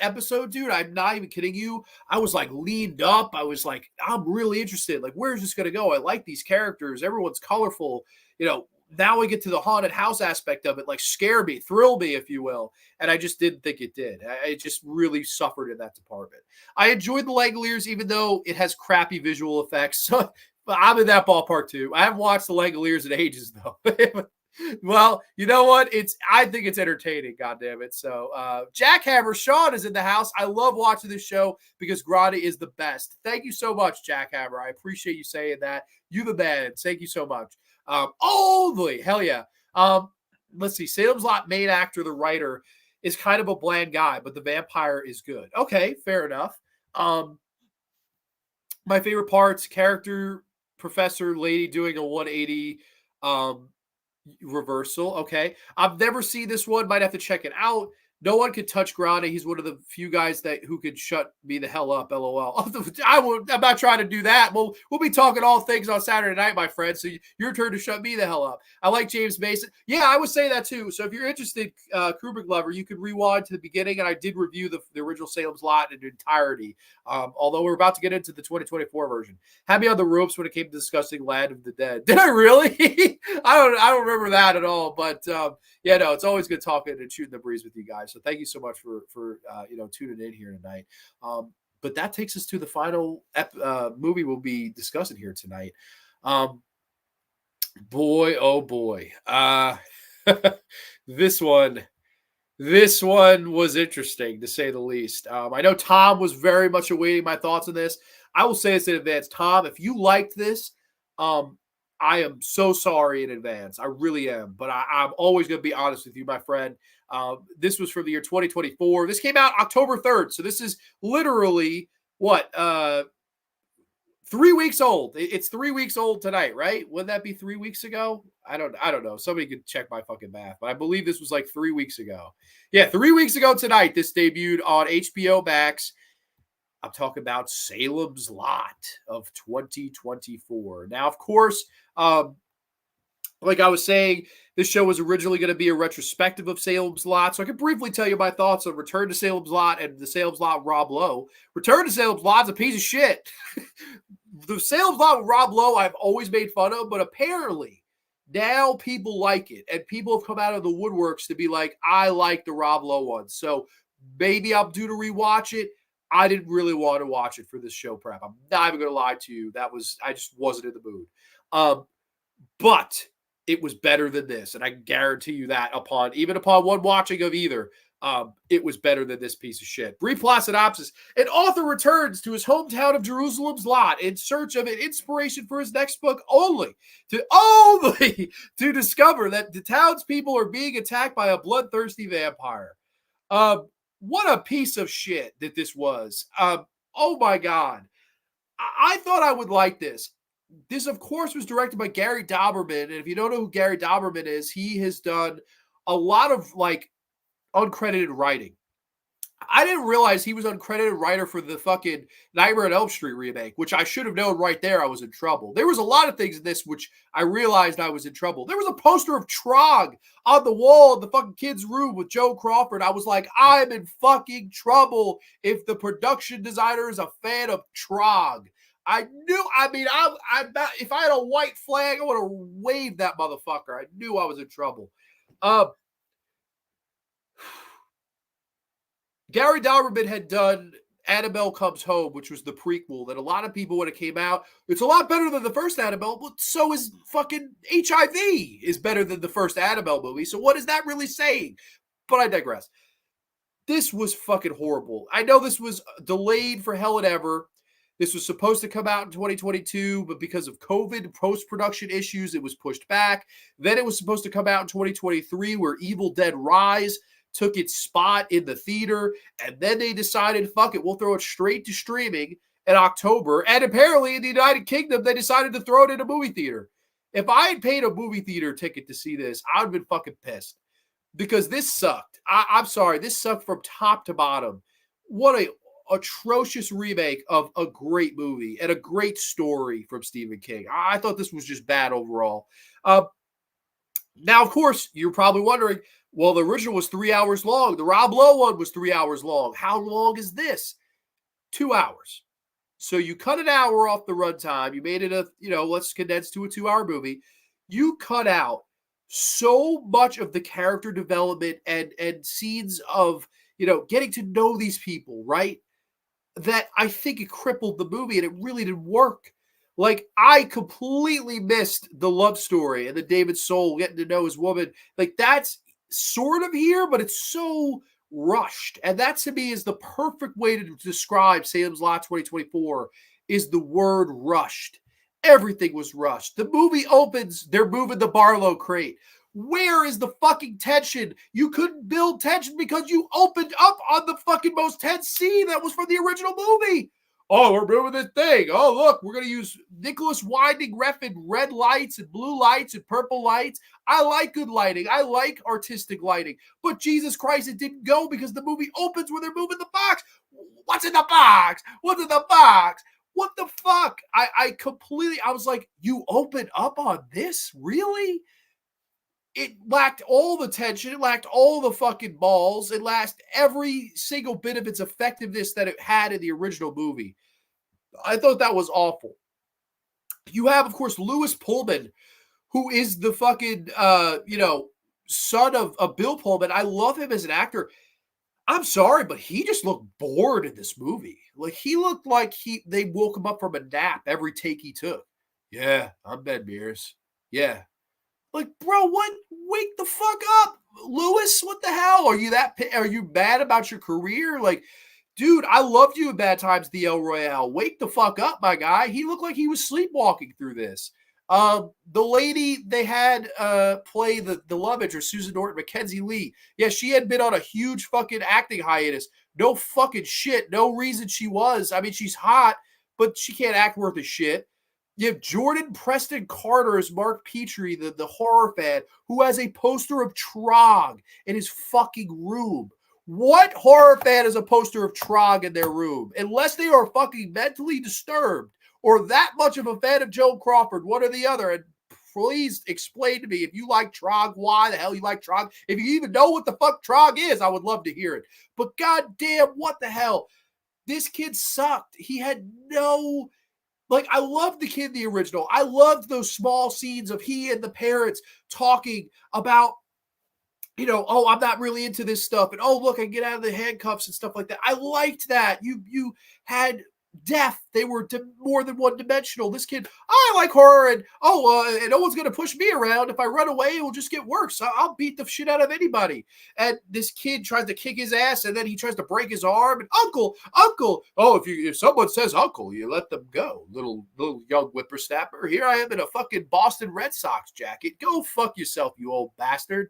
episode, dude, I'm not even kidding you. I was like leaned up. I was like, I'm really interested. Like, where's this gonna go? I like these characters. Everyone's colorful. You know, now we get to the haunted house aspect of it, like scare me, thrill me, if you will. And I just didn't think it did. I just really suffered in that department. I enjoyed the Langoliers, even though it has crappy visual effects. But I'm in that ballpark too. I haven't watched the Langoliers in ages though. Well, you know what? I think it's entertaining, God damn it. So Jackhammer Sean is in the house. I love watching this show because Grande is the best. Thank you so much, Jackhammer. I appreciate you saying that. You the man. Thank you so much. Only hell yeah. Let's see. Salem's Lot main actor, the writer, is kind of a bland guy, but the vampire is good. Okay, fair enough. My favorite parts: character, professor, lady doing a 180. Reversal. Okay. I've never seen this one. Might have to check it out. No one could touch Grande. He's one of the few guys who could shut me the hell up. LOL. I'm not trying to do that. We'll be talking all things on Saturday night, my friend. So your turn to shut me the hell up. I like James Mason. Yeah, I would say that too. So if you're interested, Kubrick lover, you could rewind to the beginning, and I did review the original Salem's Lot in entirety. Although we're about to get into the 2024 version. Had me on the ropes when it came to discussing Land of the Dead. Did I really? I don't remember that at all. But yeah, no, it's always good talking and shooting the breeze with you guys. So thank you so much for tuning in here tonight. But that takes us to the final movie we'll be discussing here tonight. Boy, oh boy, this one was interesting to say the least. I know Tom was very much awaiting my thoughts on this. I will say this in advance, Tom. If you liked this, I am so sorry in advance. I really am. But I'm always going to be honest with you, my friend. This was from the year 2024. This came out October 3rd. So this is literally what? 3 weeks old. It's 3 weeks old tonight, right? Wouldn't that be 3 weeks ago? I don't know. Somebody could check my fucking math, but I believe this was like 3 weeks ago. Yeah, 3 weeks ago tonight, this debuted on HBO Max. I'm talking about Salem's Lot of 2024. Now, of course, like I was saying, this show was originally going to be a retrospective of Salem's Lot. So I can briefly tell you my thoughts on Return to Salem's Lot and the Salem's Lot Rob Lowe. Return to Salem's Lot's a piece of shit. The Salem's Lot with Rob Lowe I've always made fun of, but apparently now people like it. And people have come out of the woodworks to be like, I like the Rob Lowe one. So maybe I'm due to rewatch it. I didn't really want to watch it for this show prep. I'm not even going to lie to you. I just wasn't in the mood. But it was better than this. And I guarantee you that upon one watching of either, it was better than this piece of shit. Brief plot synopsis. An author returns to his hometown of Jerusalem's Lot in search of an inspiration for his next book only to discover that the townspeople are being attacked by a bloodthirsty vampire. What a piece of shit that this was. Oh my God. I thought I would like this. This, of course, was directed by Gary Dauberman. And if you don't know who Gary Dauberman is, he has done a lot of like uncredited writing. I didn't realize he was uncredited writer for the fucking Nightmare on Elm Street remake, which I should have known right there I was in trouble. There was a lot of things in this which I realized I was in trouble. There was a poster of Trog on the wall in the fucking kid's room with Joe Crawford. I was like, I'm in fucking trouble if the production designer is a fan of Trog. If I had a white flag, I would have waved that motherfucker. I knew I was in trouble. Gary Dauberman had done Annabelle Comes Home, which was the prequel that a lot of people, when it came out, it's a lot better than the first Annabelle, but so is fucking HIV is better than the first Annabelle movie. So what is that really saying? But I digress. This was fucking horrible. I know this was delayed for hell and ever. This was supposed to come out in 2022, but because of COVID post-production issues, it was pushed back. Then it was supposed to come out in 2023, where Evil Dead Rise took its spot in the theater, and then they decided, fuck it, we'll throw it straight to streaming in October. And apparently in the United Kingdom, they decided to throw it in a movie theater. If I had paid a movie theater ticket to see this, I would have been fucking pissed because this sucked. I'm sorry, this sucked from top to bottom. What a atrocious remake of a great movie and a great story from Stephen King. I thought this was just bad overall. Now, of course, you're probably wondering, well, the original was 3 hours long. The Rob Lowe one was 3 hours long. How long is this? 2 hours. So you cut an hour off the runtime. You made it let's condense to a 2-hour movie. You cut out so much of the character development and scenes of, getting to know these people, right? That I think it crippled the movie and it really didn't work. Like, I completely missed the love story and the David Soul getting to know his woman. Like, that's sort of here, but it's so rushed. And that to me is the perfect way to describe Salem's Lot 2024 is the word rushed. Everything was rushed. The movie opens, they're moving the Barlow crate. Where is the fucking tension? You couldn't build tension because you opened up on the fucking most tense scene that was from the original movie. Oh, we're moving this thing. Oh, look, we're going to use Nicholas Winding Refn red lights and blue lights and purple lights. I like good lighting. I like artistic lighting. But Jesus Christ, it didn't go because the movie opens where they're moving the box. What's in the box? What's in the box? What the fuck? I was like, you opened up on this? Really? It lacked all the tension. It lacked all the fucking balls. It lacked every single bit of its effectiveness that it had in the original movie. I thought that was awful. You have, of course, Lewis Pullman, who is the fucking, son of Bill Pullman. I love him as an actor. I'm sorry, but he just looked bored in this movie. Like, he looked like they woke him up from a nap every take he took. Yeah, I'm Ben Mears. Yeah, like, bro, what? Wake the fuck up, Lewis. What the hell? Are you mad about your career? Like, dude, I loved you in Bad Times, the El Royale. Wake the fuck up, my guy. He looked like he was sleepwalking through this. The lady they had play the love interest, Susan Norton, Mackenzie Lee. Yeah, she had been on a huge fucking acting hiatus. No fucking shit. No reason she was. I mean, she's hot, but she can't act worth a shit. You have Jordan Preston Carter as Mark Petrie, the horror fan, who has a poster of Trog in his fucking room. What horror fan has a poster of Trog in their room? Unless they are fucking mentally disturbed or that much of a fan of Joan Crawford, one or the other. And please explain to me, if you like Trog, why the hell you like Trog. If you even know what the fuck Trog is, I would love to hear it. But goddamn, what the hell? This kid sucked. He had no... Like, I loved the kid in the original. I loved those small scenes of he and the parents talking about, oh, I'm not really into this stuff. And, oh, look, I can get out of the handcuffs and stuff like that. I liked that. You had depth. They were more than one-dimensional. This kid, I like horror, and, and no one's going to push me around. If I run away, it will just get worse. I'll beat the shit out of anybody. And this kid tries to kick his ass, and then he tries to break his arm. And uncle, oh, if someone says uncle, you let them go. Little young whippersnapper. Here I am in a fucking Boston Red Sox jacket. Go fuck yourself, you old bastard.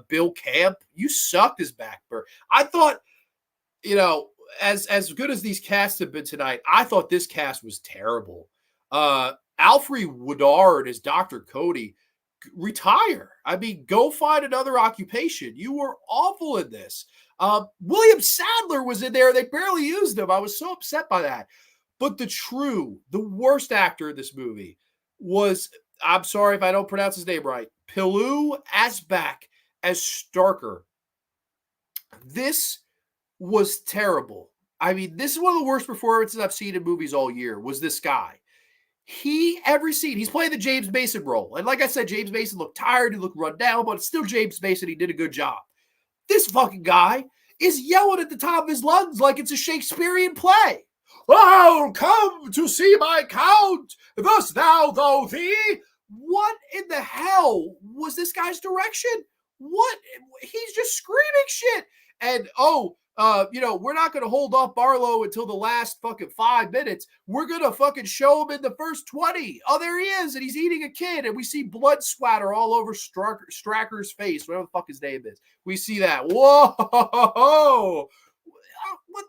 Bill Camp, you sucked as backburner. I thought, as good as these casts have been tonight, I thought this cast was terrible. Alfre Woodard as Dr. Cody, retire. I mean, go find another occupation. You were awful in this. William Sadler was in there. They barely used him. I was so upset by that. But the worst actor in this movie was, I'm sorry if I don't pronounce his name right, Pilou Asbak as Starker. This was terrible. I mean, this is one of the worst performances I've seen in movies all year, was this guy. Every scene, he's playing the James Mason role. And like I said, James Mason looked tired, he looked run down, but it's still James Mason. He did a good job. This fucking guy is yelling at the top of his lungs like it's a Shakespearean play. Oh, come to see my count, thus thou thee. What in the hell was this guy's direction? What? He's just screaming shit. And, we're not going to hold off Barlow until the last fucking 5 minutes. We're going to fucking show him in the first 20. Oh, there he is. And he's eating a kid. And we see blood splatter all over Stracker's face, whatever the fuck his name is. We see that. Whoa. What?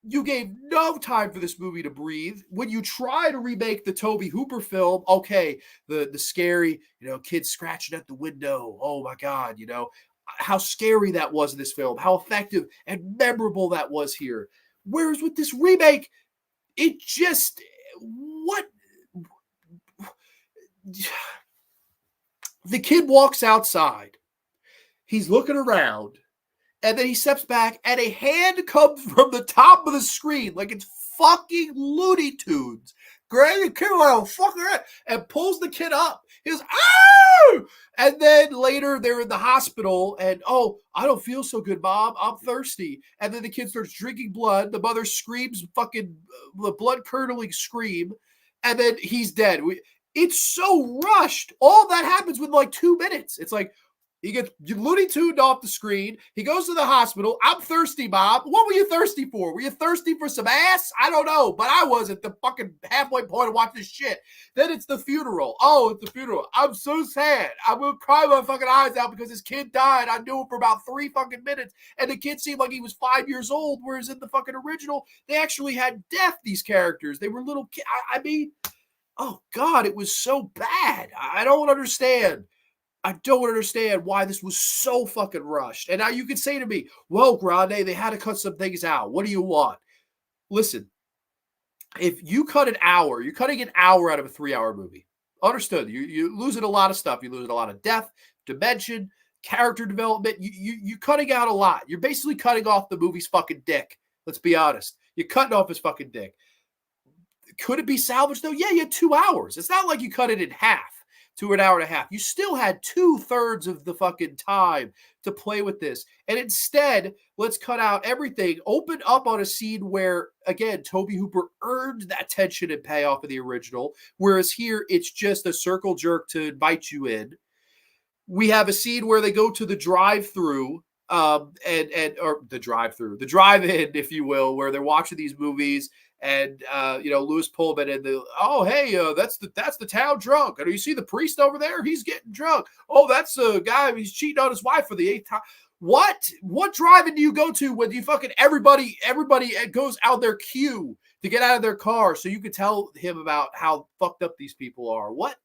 You gave no time for this movie to breathe. When you try to remake the Tobe Hooper film, okay, the scary, kid scratching at the window. Oh my God, how scary that was in this film, how effective and memorable that was here. Whereas with this remake, it just, what? The kid walks outside. He's looking around. And then he steps back, and a hand comes from the top of the screen like it's fucking Looney Tunes. Grande, the kid like, fuck her, and pulls the kid up. He goes, oh! And then later they're in the hospital, and oh, I don't feel so good, Mom. I'm thirsty. And then the kid starts drinking blood. The mother screams, fucking the blood curdling scream, and then he's dead. It's so rushed. All that happens within like 2 minutes. It's like, he gets Looney Tuned off the screen. He goes to the hospital. I'm thirsty, Bob. What were you thirsty for? Were you thirsty for some ass? I don't know, but I was at the fucking halfway point of watching this shit. Then it's the funeral. Oh, it's the funeral. I'm so sad. I'm going to cry my fucking eyes out because his kid died. I knew him for about 3 fucking minutes, and the kid seemed like he was 5 years old, whereas in the fucking original, they actually had death, these characters. They were little kids. I mean, oh, God, it was so bad. I don't understand. I don't understand why this was so fucking rushed. And now you can say to me, well, Grande, they had to cut some things out. What do you want? Listen, if you cut an hour, you're cutting an hour out of a 3-hour movie. Understood. You're losing a lot of stuff. You're losing a lot of depth, dimension, character development. You're cutting out a lot. You're basically cutting off the movie's fucking dick. Let's be honest. You're cutting off his fucking dick. Could it be salvaged, though? Yeah, you had 2 hours. It's not like you cut it in half to an hour and a half. You still had 2/3 of the fucking time to play with this. And instead, let's cut out everything, open up on a scene where, again, Tobe Hooper earned that tension and payoff of the original, whereas here it's just a circle jerk to invite you in. We have a scene where they go to the drive-through, or the drive-in, if you will, where they're watching these movies. And Lewis Pullman and that's the town drunk. And you see the priest over there? He's getting drunk. Oh, that's the guy. He's cheating on his wife for the 8th time. What drive-in do you go to when you fucking everybody goes out their queue to get out of their car so you can tell him about how fucked up these people are? What?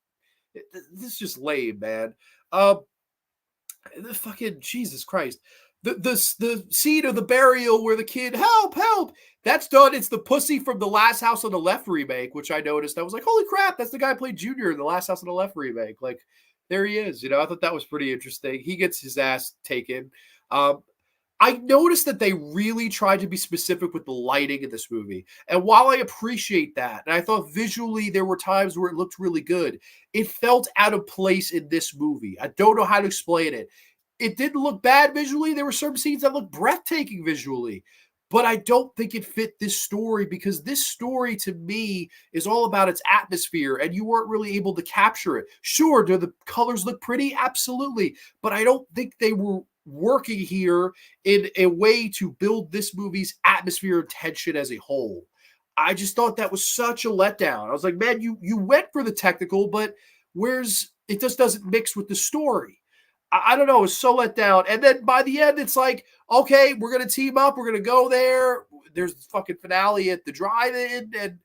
This is just lame, man. The fucking Jesus Christ. The scene of the burial where the kid, help, that's done. It's the pussy from the Last House on the Left remake, which I noticed. I was like, holy crap, that's the guy who played Junior in the Last House on the Left remake. Like, there he is. I thought that was pretty interesting. He gets his ass taken. I noticed that they really tried to be specific with the lighting in this movie. And while I appreciate that, and I thought visually there were times where it looked really good, it felt out of place in this movie. I don't know how to explain it. It didn't look bad visually. There were some scenes that looked breathtaking visually. But I don't think it fit this story because this story to me is all about its atmosphere and you weren't really able to capture it. Sure, do the colors look pretty? Absolutely. But I don't think they were working here in a way to build this movie's atmosphere and tension as a whole. I just thought that was such a letdown. I was like, man, you went for the technical, but it just doesn't mix with the story. I don't know. It was so let down. And then by the end, it's like, okay, we're going to team up. We're going to go there. There's the fucking finale at the drive-in. And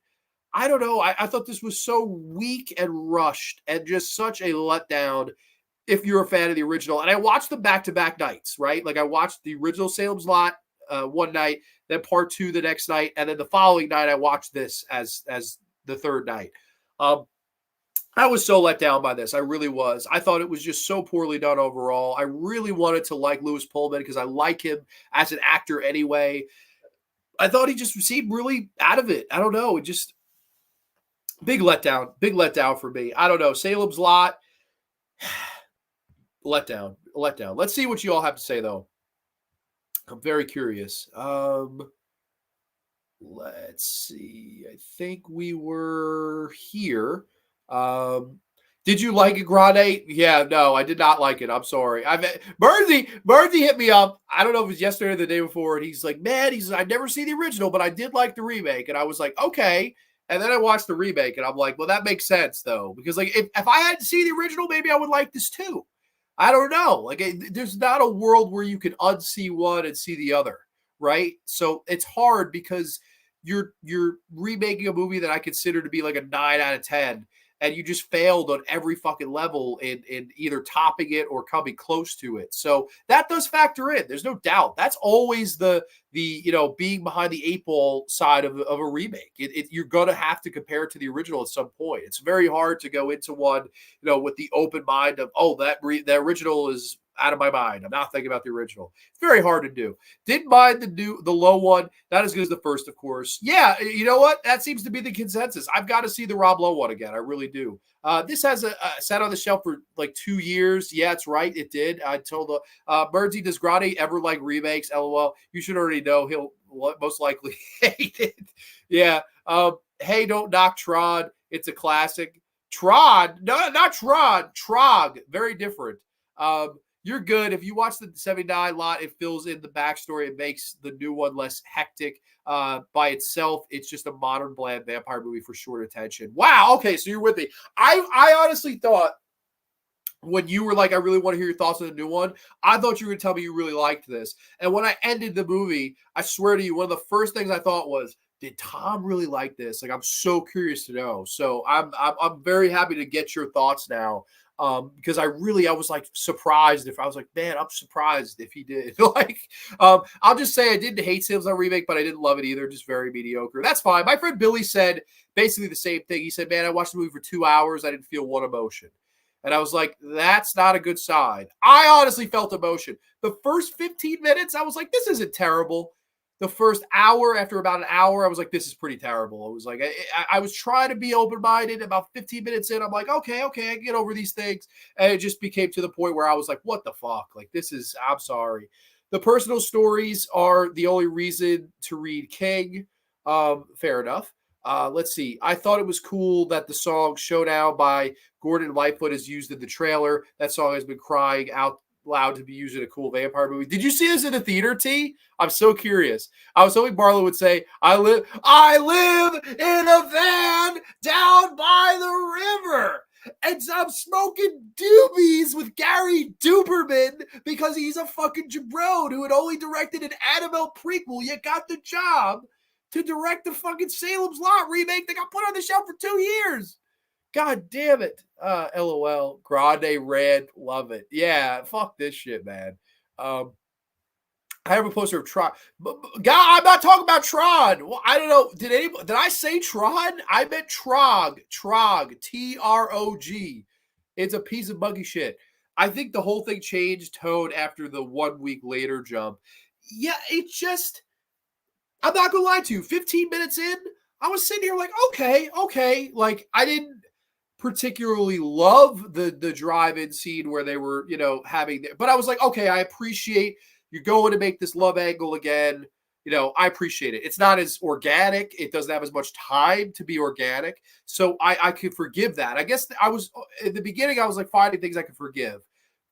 I don't know. I thought this was so weak and rushed and just such a letdown if you're a fan of the original. And I watched them back-to-back nights, right? Like I watched the original Salem's Lot one night, then part 2 the next night. And then the following night, I watched this as the third night. I was so let down by this. I really was. I thought it was just so poorly done overall. I really wanted to like Lewis Pullman because I like him as an actor anyway. I thought he just seemed really out of it. I don't know. It just big letdown for me. I don't know. Salem's Lot, letdown. Let's see what you all have to say though. I'm very curious. Let's see. I think we were here. Did you like it, Grande? Yeah, no, I did not like it. I'm sorry. Bernsey hit me up. I don't know if it was yesterday or the day before, and he's like, man, I've never seen the original, but I did like the remake. And I was like, okay. And then I watched the remake, and I'm like, well, that makes sense, though. Because like if I had to see the original, maybe I would like this too. I don't know. Like there's not a world where you can unsee one and see the other, right? So it's hard because you're remaking a movie that I consider to be like a 9 out of 10. and you just failed on every fucking level in either topping it or coming close to it. So that does factor in. There's no doubt. That's always the being behind the eight ball side of a remake. You're going to have to compare it to the original at some point. It's very hard to go into one, with the open mind of, oh, the original is out of my mind. I'm not thinking about the original. It's very hard to do. Didn't mind the low one. Not as good as the first, of course. Yeah, you know what? That seems to be the consensus. I've got to see the Rob Lowe one again. I really do. This has sat on the shelf for like 2 years. Yeah, it's right. It did. I told Bernsey, does Grande ever like remakes? LOL. You should already know he'll most likely hate it. Yeah. Hey, don't knock Trod. It's a classic. Trod. No, not Trod. Trog. Very different. You're good. If you watch the 79 lot, it fills in the backstory. It makes the new one less hectic. By itself, it's just a modern bland vampire movie for short attention. Wow. Okay, so you're with me. I honestly thought when you were like, I really want to hear your thoughts on the new one, I thought you were going to tell me you really liked this. And when I ended the movie, I swear to you, one of the first things I thought was, did Tom really like this? Like, I'm so curious to know. So I'm very happy to get your thoughts now. Because I was like surprised if I was like, man, I'm surprised if he did. I'll just say I didn't hate Salem's Lot remake, but I didn't love it either. Just very mediocre. That's fine. My friend Billy said basically the same thing. He said, man, I watched the movie for 2 hours. I didn't feel one emotion. And I was like, that's not a good sign. I honestly felt emotion. The first 15 minutes, I was like, this isn't terrible. The first hour, after about an hour, I was like, this is pretty terrible. It was like, I was trying to be open-minded. About 15 minutes in, I'm like, okay, I can get over these things. And it just became to the point where I was like, what the fuck? Like, I'm sorry. The personal stories are the only reason to read King. Fair enough. Let's see. I thought it was cool that the song Showdown by Gordon Lightfoot is used in the trailer. That song has been crying out loud to be used in a cool vampire movie. Did you see this in the theater, T? I'm so curious. I was hoping Barlow would say, I live in a van down by the river. And I'm smoking doobies with Gary Duberman because he's a fucking jabron who had only directed an Annabelle prequel, yet got the job to direct the fucking Salem's Lot remake that got put on the shelf for 2 years. God damn it. LOL. Grande Red. Love it. Yeah. Fuck this shit, man. I have a poster of Tron. God, I'm not talking about Tron. Well, I don't know. Did I say Tron? I meant Trog. Trog. Trog. It's a piece of buggy shit. I think the whole thing changed tone after the 1 week later jump. Yeah, it just, I'm not gonna lie to you. 15 minutes in, I was sitting here like, okay. Like, I didn't particularly love the drive-in scene where they were, having, but I was like, okay, I appreciate you're going to make this love angle again. I appreciate it. It's not as organic. It doesn't have as much time to be organic. So I could forgive that. I guess I was, in the beginning, I was like finding things I could forgive.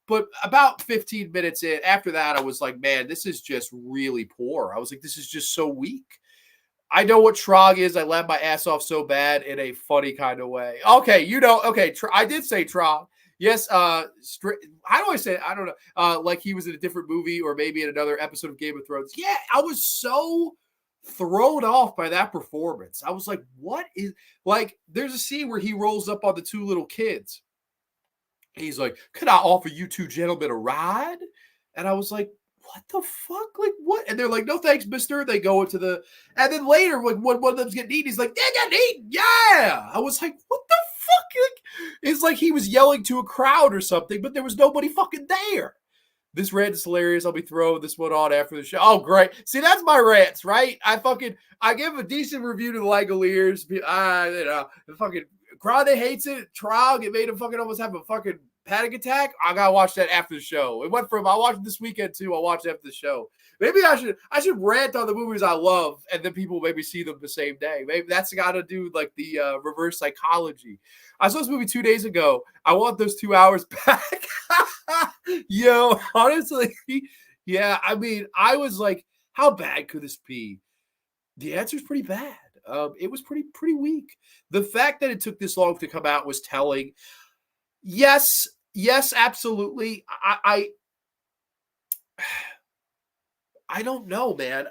But about 15 minutes in, after that, I was like, man, this is just really poor. I was like, this is just so weak. I know what Trog is. I laughed my ass off so bad in a funny kind of way. Okay, I did say Trog. Yes, how do I say it? I don't know. Like he was in a different movie or maybe in another episode of Game of Thrones. Yeah, I was so thrown off by that performance. I was like, what is, like, there's a scene where he rolls up on the two little kids. He's like, could I offer you two gentlemen a ride? And I was like, what the fuck? Like, what? And they're like, no, thanks, mister. They go into and then later, when one of them's getting eaten, he's like, yeah, getting eaten. Yeah. I was like, what the fuck? Like, it's like he was yelling to a crowd or something, but there was nobody fucking there. This rant is hilarious. I'll be throwing this one on after the show. Oh, great. See, that's my rants, right? I give a decent review to the Langoliers. Fucking Grande hates it. Trog, it made him fucking almost have a fucking panic attack. I gotta watch that after the show. It went from I watched it this weekend too. I'll watch it after the show. Maybe I should rant on the movies I love, and then people maybe see them the same day. Maybe that's got to do like the reverse psychology. I saw this movie 2 days ago. I want those 2 hours back. Yo, honestly, yeah. I mean, I was like, how bad could this be? The answer is pretty bad. It was pretty weak. The fact that it took this long to come out was telling. Yes, absolutely. I don't know, man.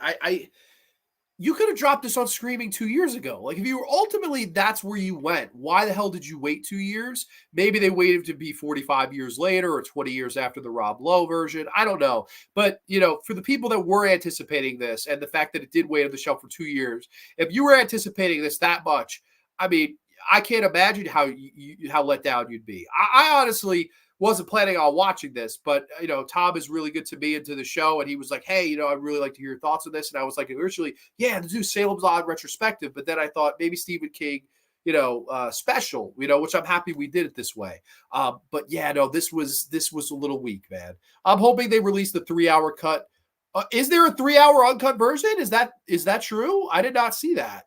you could have dropped this on streaming 2 years ago. Like, if you were ultimately that's where you went, why the hell did you wait 2 years? Maybe they waited to be 45 years later or 20 years after the Rob Lowe version. I don't know. But, for the people that were anticipating this and the fact that it did wait on the shelf for 2 years, if you were anticipating this that much, I mean, I can't imagine how let down you'd be. I honestly wasn't planning on watching this, but Tom is really good to me into the show, and he was like, "Hey, I'd really like to hear your thoughts on this." And I was like, originally, yeah, to do Salem's Odd retrospective, but then I thought maybe Stephen King, special, which I'm happy we did it this way. But yeah, no, this was a little weak, man. I'm hoping they release the 3-hour cut. Is there a 3-hour uncut version? Is that true? I did not see that.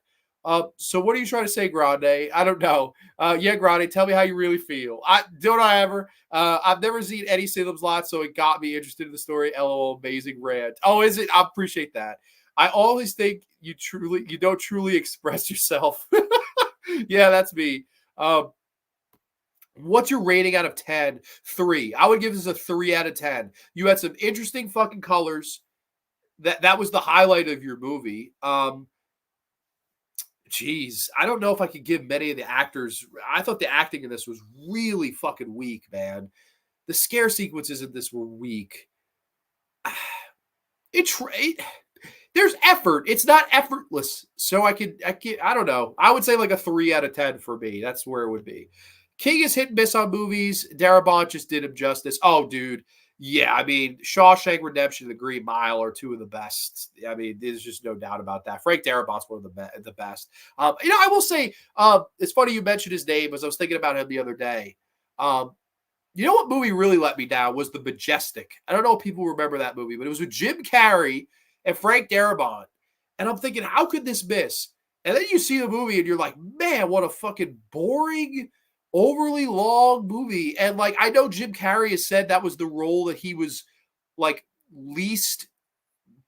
So what are you trying to say, Grande? I don't know. Yeah, Grande, tell me how you really feel. I ever. I've never seen any Salem's Lot, so it got me interested in the story. LOL, amazing rant. Oh, is it? I appreciate that. I always think you don't truly express yourself. Yeah, that's me. What's your rating out of 10? 3. I would give this a 3 out of 10. You had some interesting fucking colors. That was the highlight of your movie. Jeez, I don't know if I could give many of the actors. I thought the acting in this was really fucking weak, man. The scare sequences in this were weak. There's effort. It's not effortless. So I don't know. I would say like a 3 out of 10 for me. That's where it would be. King is hit and miss on movies. Darabont just did him justice. Oh, dude. Yeah, I mean, Shawshank Redemption and The Green Mile are two of the best. I mean, there's just no doubt about that. Frank Darabont's one of the best. I will say, it's funny you mentioned his name, as I was thinking about him the other day. You know what movie really let me down was The Majestic. I don't know if people remember that movie, but it was with Jim Carrey and Frank Darabont. And I'm thinking, how could this miss? And then you see the movie and you're like, man, what a fucking boring, overly long movie. And like, I know Jim Carrey has said that was the role that he was like least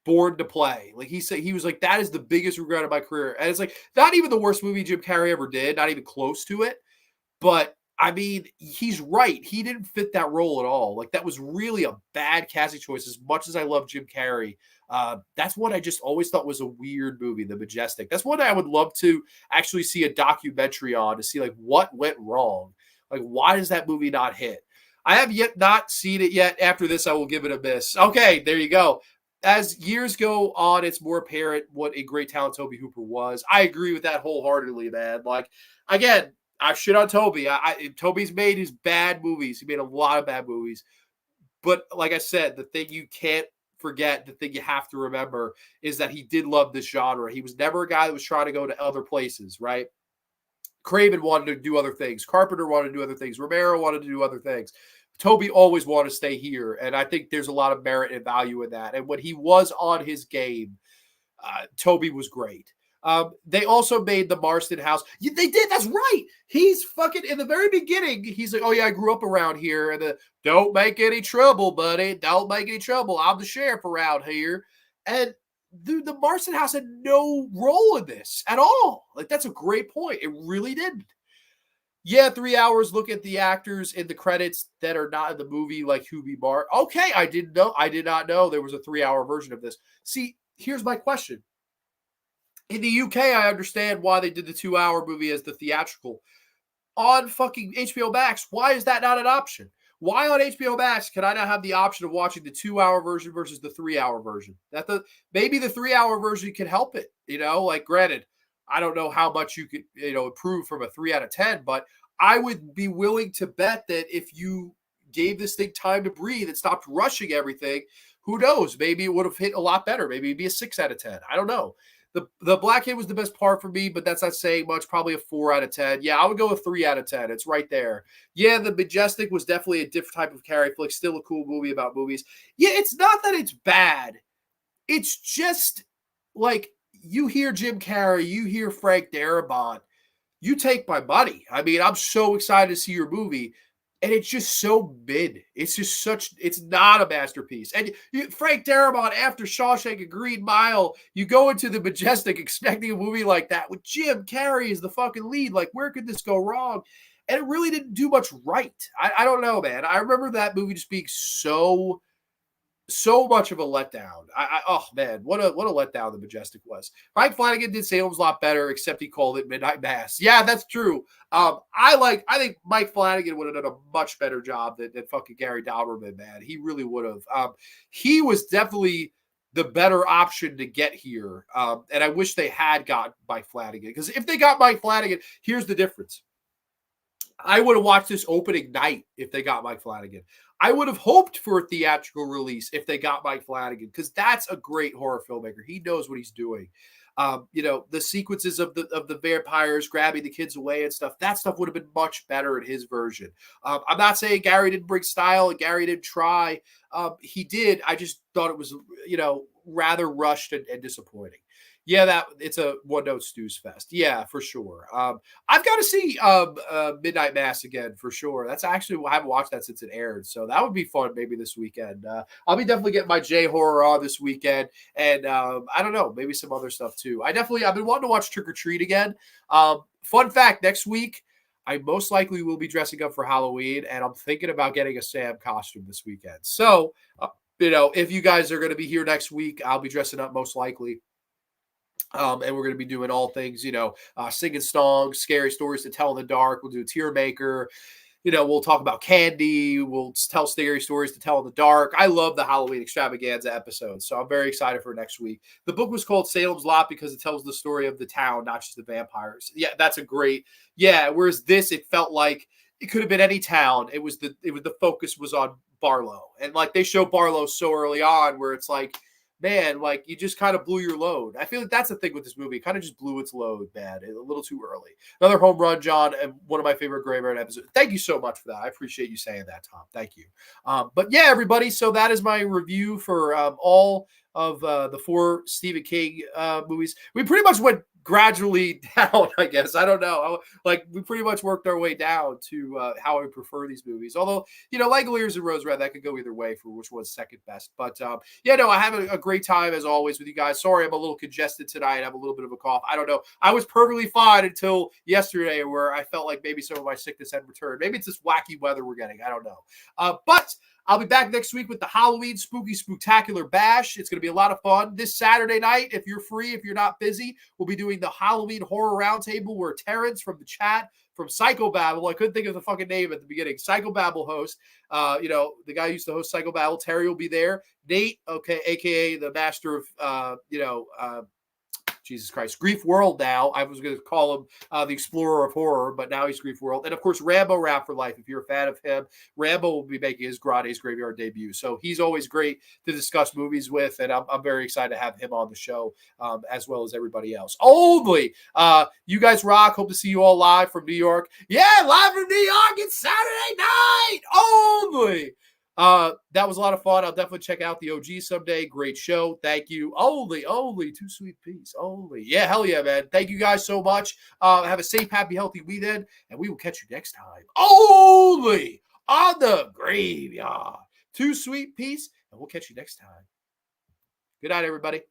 born to play. Like he said, he was like, that is the biggest regret of my career. And it's like, not even the worst movie Jim Carrey ever did, not even close to it. But I mean, he's right. He didn't fit that role at all. Like, that was really a bad casting choice. As much as I love Jim Carrey, that's what I just always thought was a weird movie, The Majestic. That's one I would love to actually see a documentary on to see like what went wrong. Like, why does that movie not hit? I have yet not seen it yet. After this, I will give it a miss. Okay, there you go. As years go on, it's more apparent what a great talent Tobe Hooper was. I agree with that wholeheartedly, man. Like, again, I shit on Tobe. Tobe's made his bad movies. He made a lot of bad movies. But like I said, the thing you can't forget, the thing you have to remember is that he did love this genre. He was never a guy that was trying to go to other places, right? Craven wanted to do other things. Carpenter wanted to do other things. Romero wanted to do other things. Tobe always wanted to stay here. And I think there's a lot of merit and value in that. And when he was on his game, Tobe was great. They also made the Marston house. Yeah, they did. That's right. He's fucking in the very beginning. He's like, oh yeah, I grew up around here. And don't make any trouble, buddy. Don't make any trouble. I'm the sheriff around here. And the Marston house had no role in this at all. Like, that's a great point. It really didn't. Yeah, 3 hours. Look at the actors in the credits that are not in the movie, like Hubie Bart. Okay, I did not know there was a 3-hour version of this. See, here's my question. In the UK, I understand why they did the 2-hour movie as the theatrical. On fucking HBO Max, why is that not an option? Why on HBO Max can I not have the option of watching the 2-hour version versus the 3-hour version? Maybe the 3-hour version can help it. Like, granted, I don't know how much you could improve from a 3 out of 10, but I would be willing to bet that if you gave this thing time to breathe and stopped rushing everything, who knows? Maybe it would have hit a lot better. Maybe it'd be a 6 out of 10. I don't know. The Blackhead was the best part for me, but that's not saying much. Probably a 4 out of 10. Yeah, I would go a 3 out of 10. It's right there. Yeah, The Majestic was definitely a different type of Carrey flick. Still a cool movie about movies. Yeah, it's not that it's bad. It's just like, you hear Jim Carrey, you hear Frank Darabont, you take my money. I mean, I'm so excited to see your movie. And it's just so mid. It's not a masterpiece. And Frank Darabont, after Shawshank and Green Mile, you go into The Majestic expecting a movie like that with Jim Carrey as the fucking lead. Like, where could this go wrong? And it really didn't do much right. I don't know, man. I remember that movie just being so so much of a letdown. Oh man, what a letdown the Majestic was. Mike Flanagan did Salem's a lot better, except he called it Midnight Mass. Yeah, that's true. I think Mike Flanagan would have done a much better job than fucking Gary Dauberman, man. He really would have. He was definitely the better option to get here. And I wish they had got Mike Flanagan, because if they got Mike Flanagan, here's the difference. I would have watched this opening night if they got Mike Flanagan. I would have hoped for a theatrical release if they got Mike Flanagan, because that's a great horror filmmaker. He knows what he's doing. The sequences of the vampires grabbing the kids away and stuff, that stuff would have been much better in his version. I'm not saying Gary didn't bring style and Gary didn't try. He did. I just thought it was, rather rushed and disappointing. Yeah, it's a one-note snooze fest. Yeah, for sure. I've got to see Midnight Mass again for sure. That's actually, I haven't watched that since it aired, so that would be fun maybe this weekend. I'll be definitely getting my J horror on this weekend, and I don't know, maybe some other stuff too. I've been wanting to watch Trick or Treat again. Fun fact: next week, I most likely will be dressing up for Halloween, and I'm thinking about getting a Sam costume this weekend. So, if you guys are going to be here next week, I'll be dressing up most likely. And we're going to be doing all things, singing songs, scary stories to tell in the dark. We'll do a tear maker. We'll talk about candy. We'll tell scary stories to tell in the dark. I love the Halloween extravaganza episodes, so I'm very excited for next week. The book was called Salem's Lot because it tells the story of the town, not just the vampires. Yeah, that's a great. Yeah, whereas this, it felt like it could have been any town. The focus was on Barlow, and like they show Barlow so early on, where it's like, man, like you just kind of blew your load. I feel like that's the thing with this movie. It kind of just blew its load, man, a little too early. Another home run, John, and one of my favorite Graveyard episodes. Thank you so much for that. I appreciate you saying that, Tom. Thank you. But yeah, everybody. So that is my review for all of the 4 Stephen King movies. We pretty much went gradually down, I guess. I don't know. We pretty much worked our way down to how I prefer these movies. Although, Langoliers and Rose Red, that could go either way for which one's second best. But I have a great time as always with you guys. Sorry, I'm a little congested tonight. I have a little bit of a cough. I don't know. I was perfectly fine until yesterday, where I felt like maybe some of my sickness had returned. Maybe it's this wacky weather we're getting. I don't know. But I'll be back next week with the Halloween Spooky Spooktacular Bash. It's going to be a lot of fun. This Saturday night, if you're free, if you're not busy, we'll be doing the Halloween Horror Roundtable, where Terrence from the chat from Psychobabble, I couldn't think of the fucking name at the beginning, Psychobabble host, the guy who used to host Psychobabble, Terry will be there. Nate, a.k.a. the master of, Jesus Christ, Grief World now. I was going to call him the Explorer of Horror, but now he's Grief World. And, of course, Rambo Rap for Life. If you're a fan of him, Rambo will be making his Grande's Graveyard debut. So he's always great to discuss movies with, and I'm very excited to have him on the show, as well as everybody else. Only, you guys rock. Hope to see you all live from New York. Yeah, live from New York. It's Saturday night. Only. That was a lot of fun. I'll definitely check out the OG someday. Great show. Thank you. Only, 2 sweet peas. Only. Yeah, hell yeah, man. Thank you guys so much. Have a safe, happy, healthy weekend, and we will catch you next time. Only on the Graveyard. 2 sweet peas, and we'll catch you next time. Good night, everybody.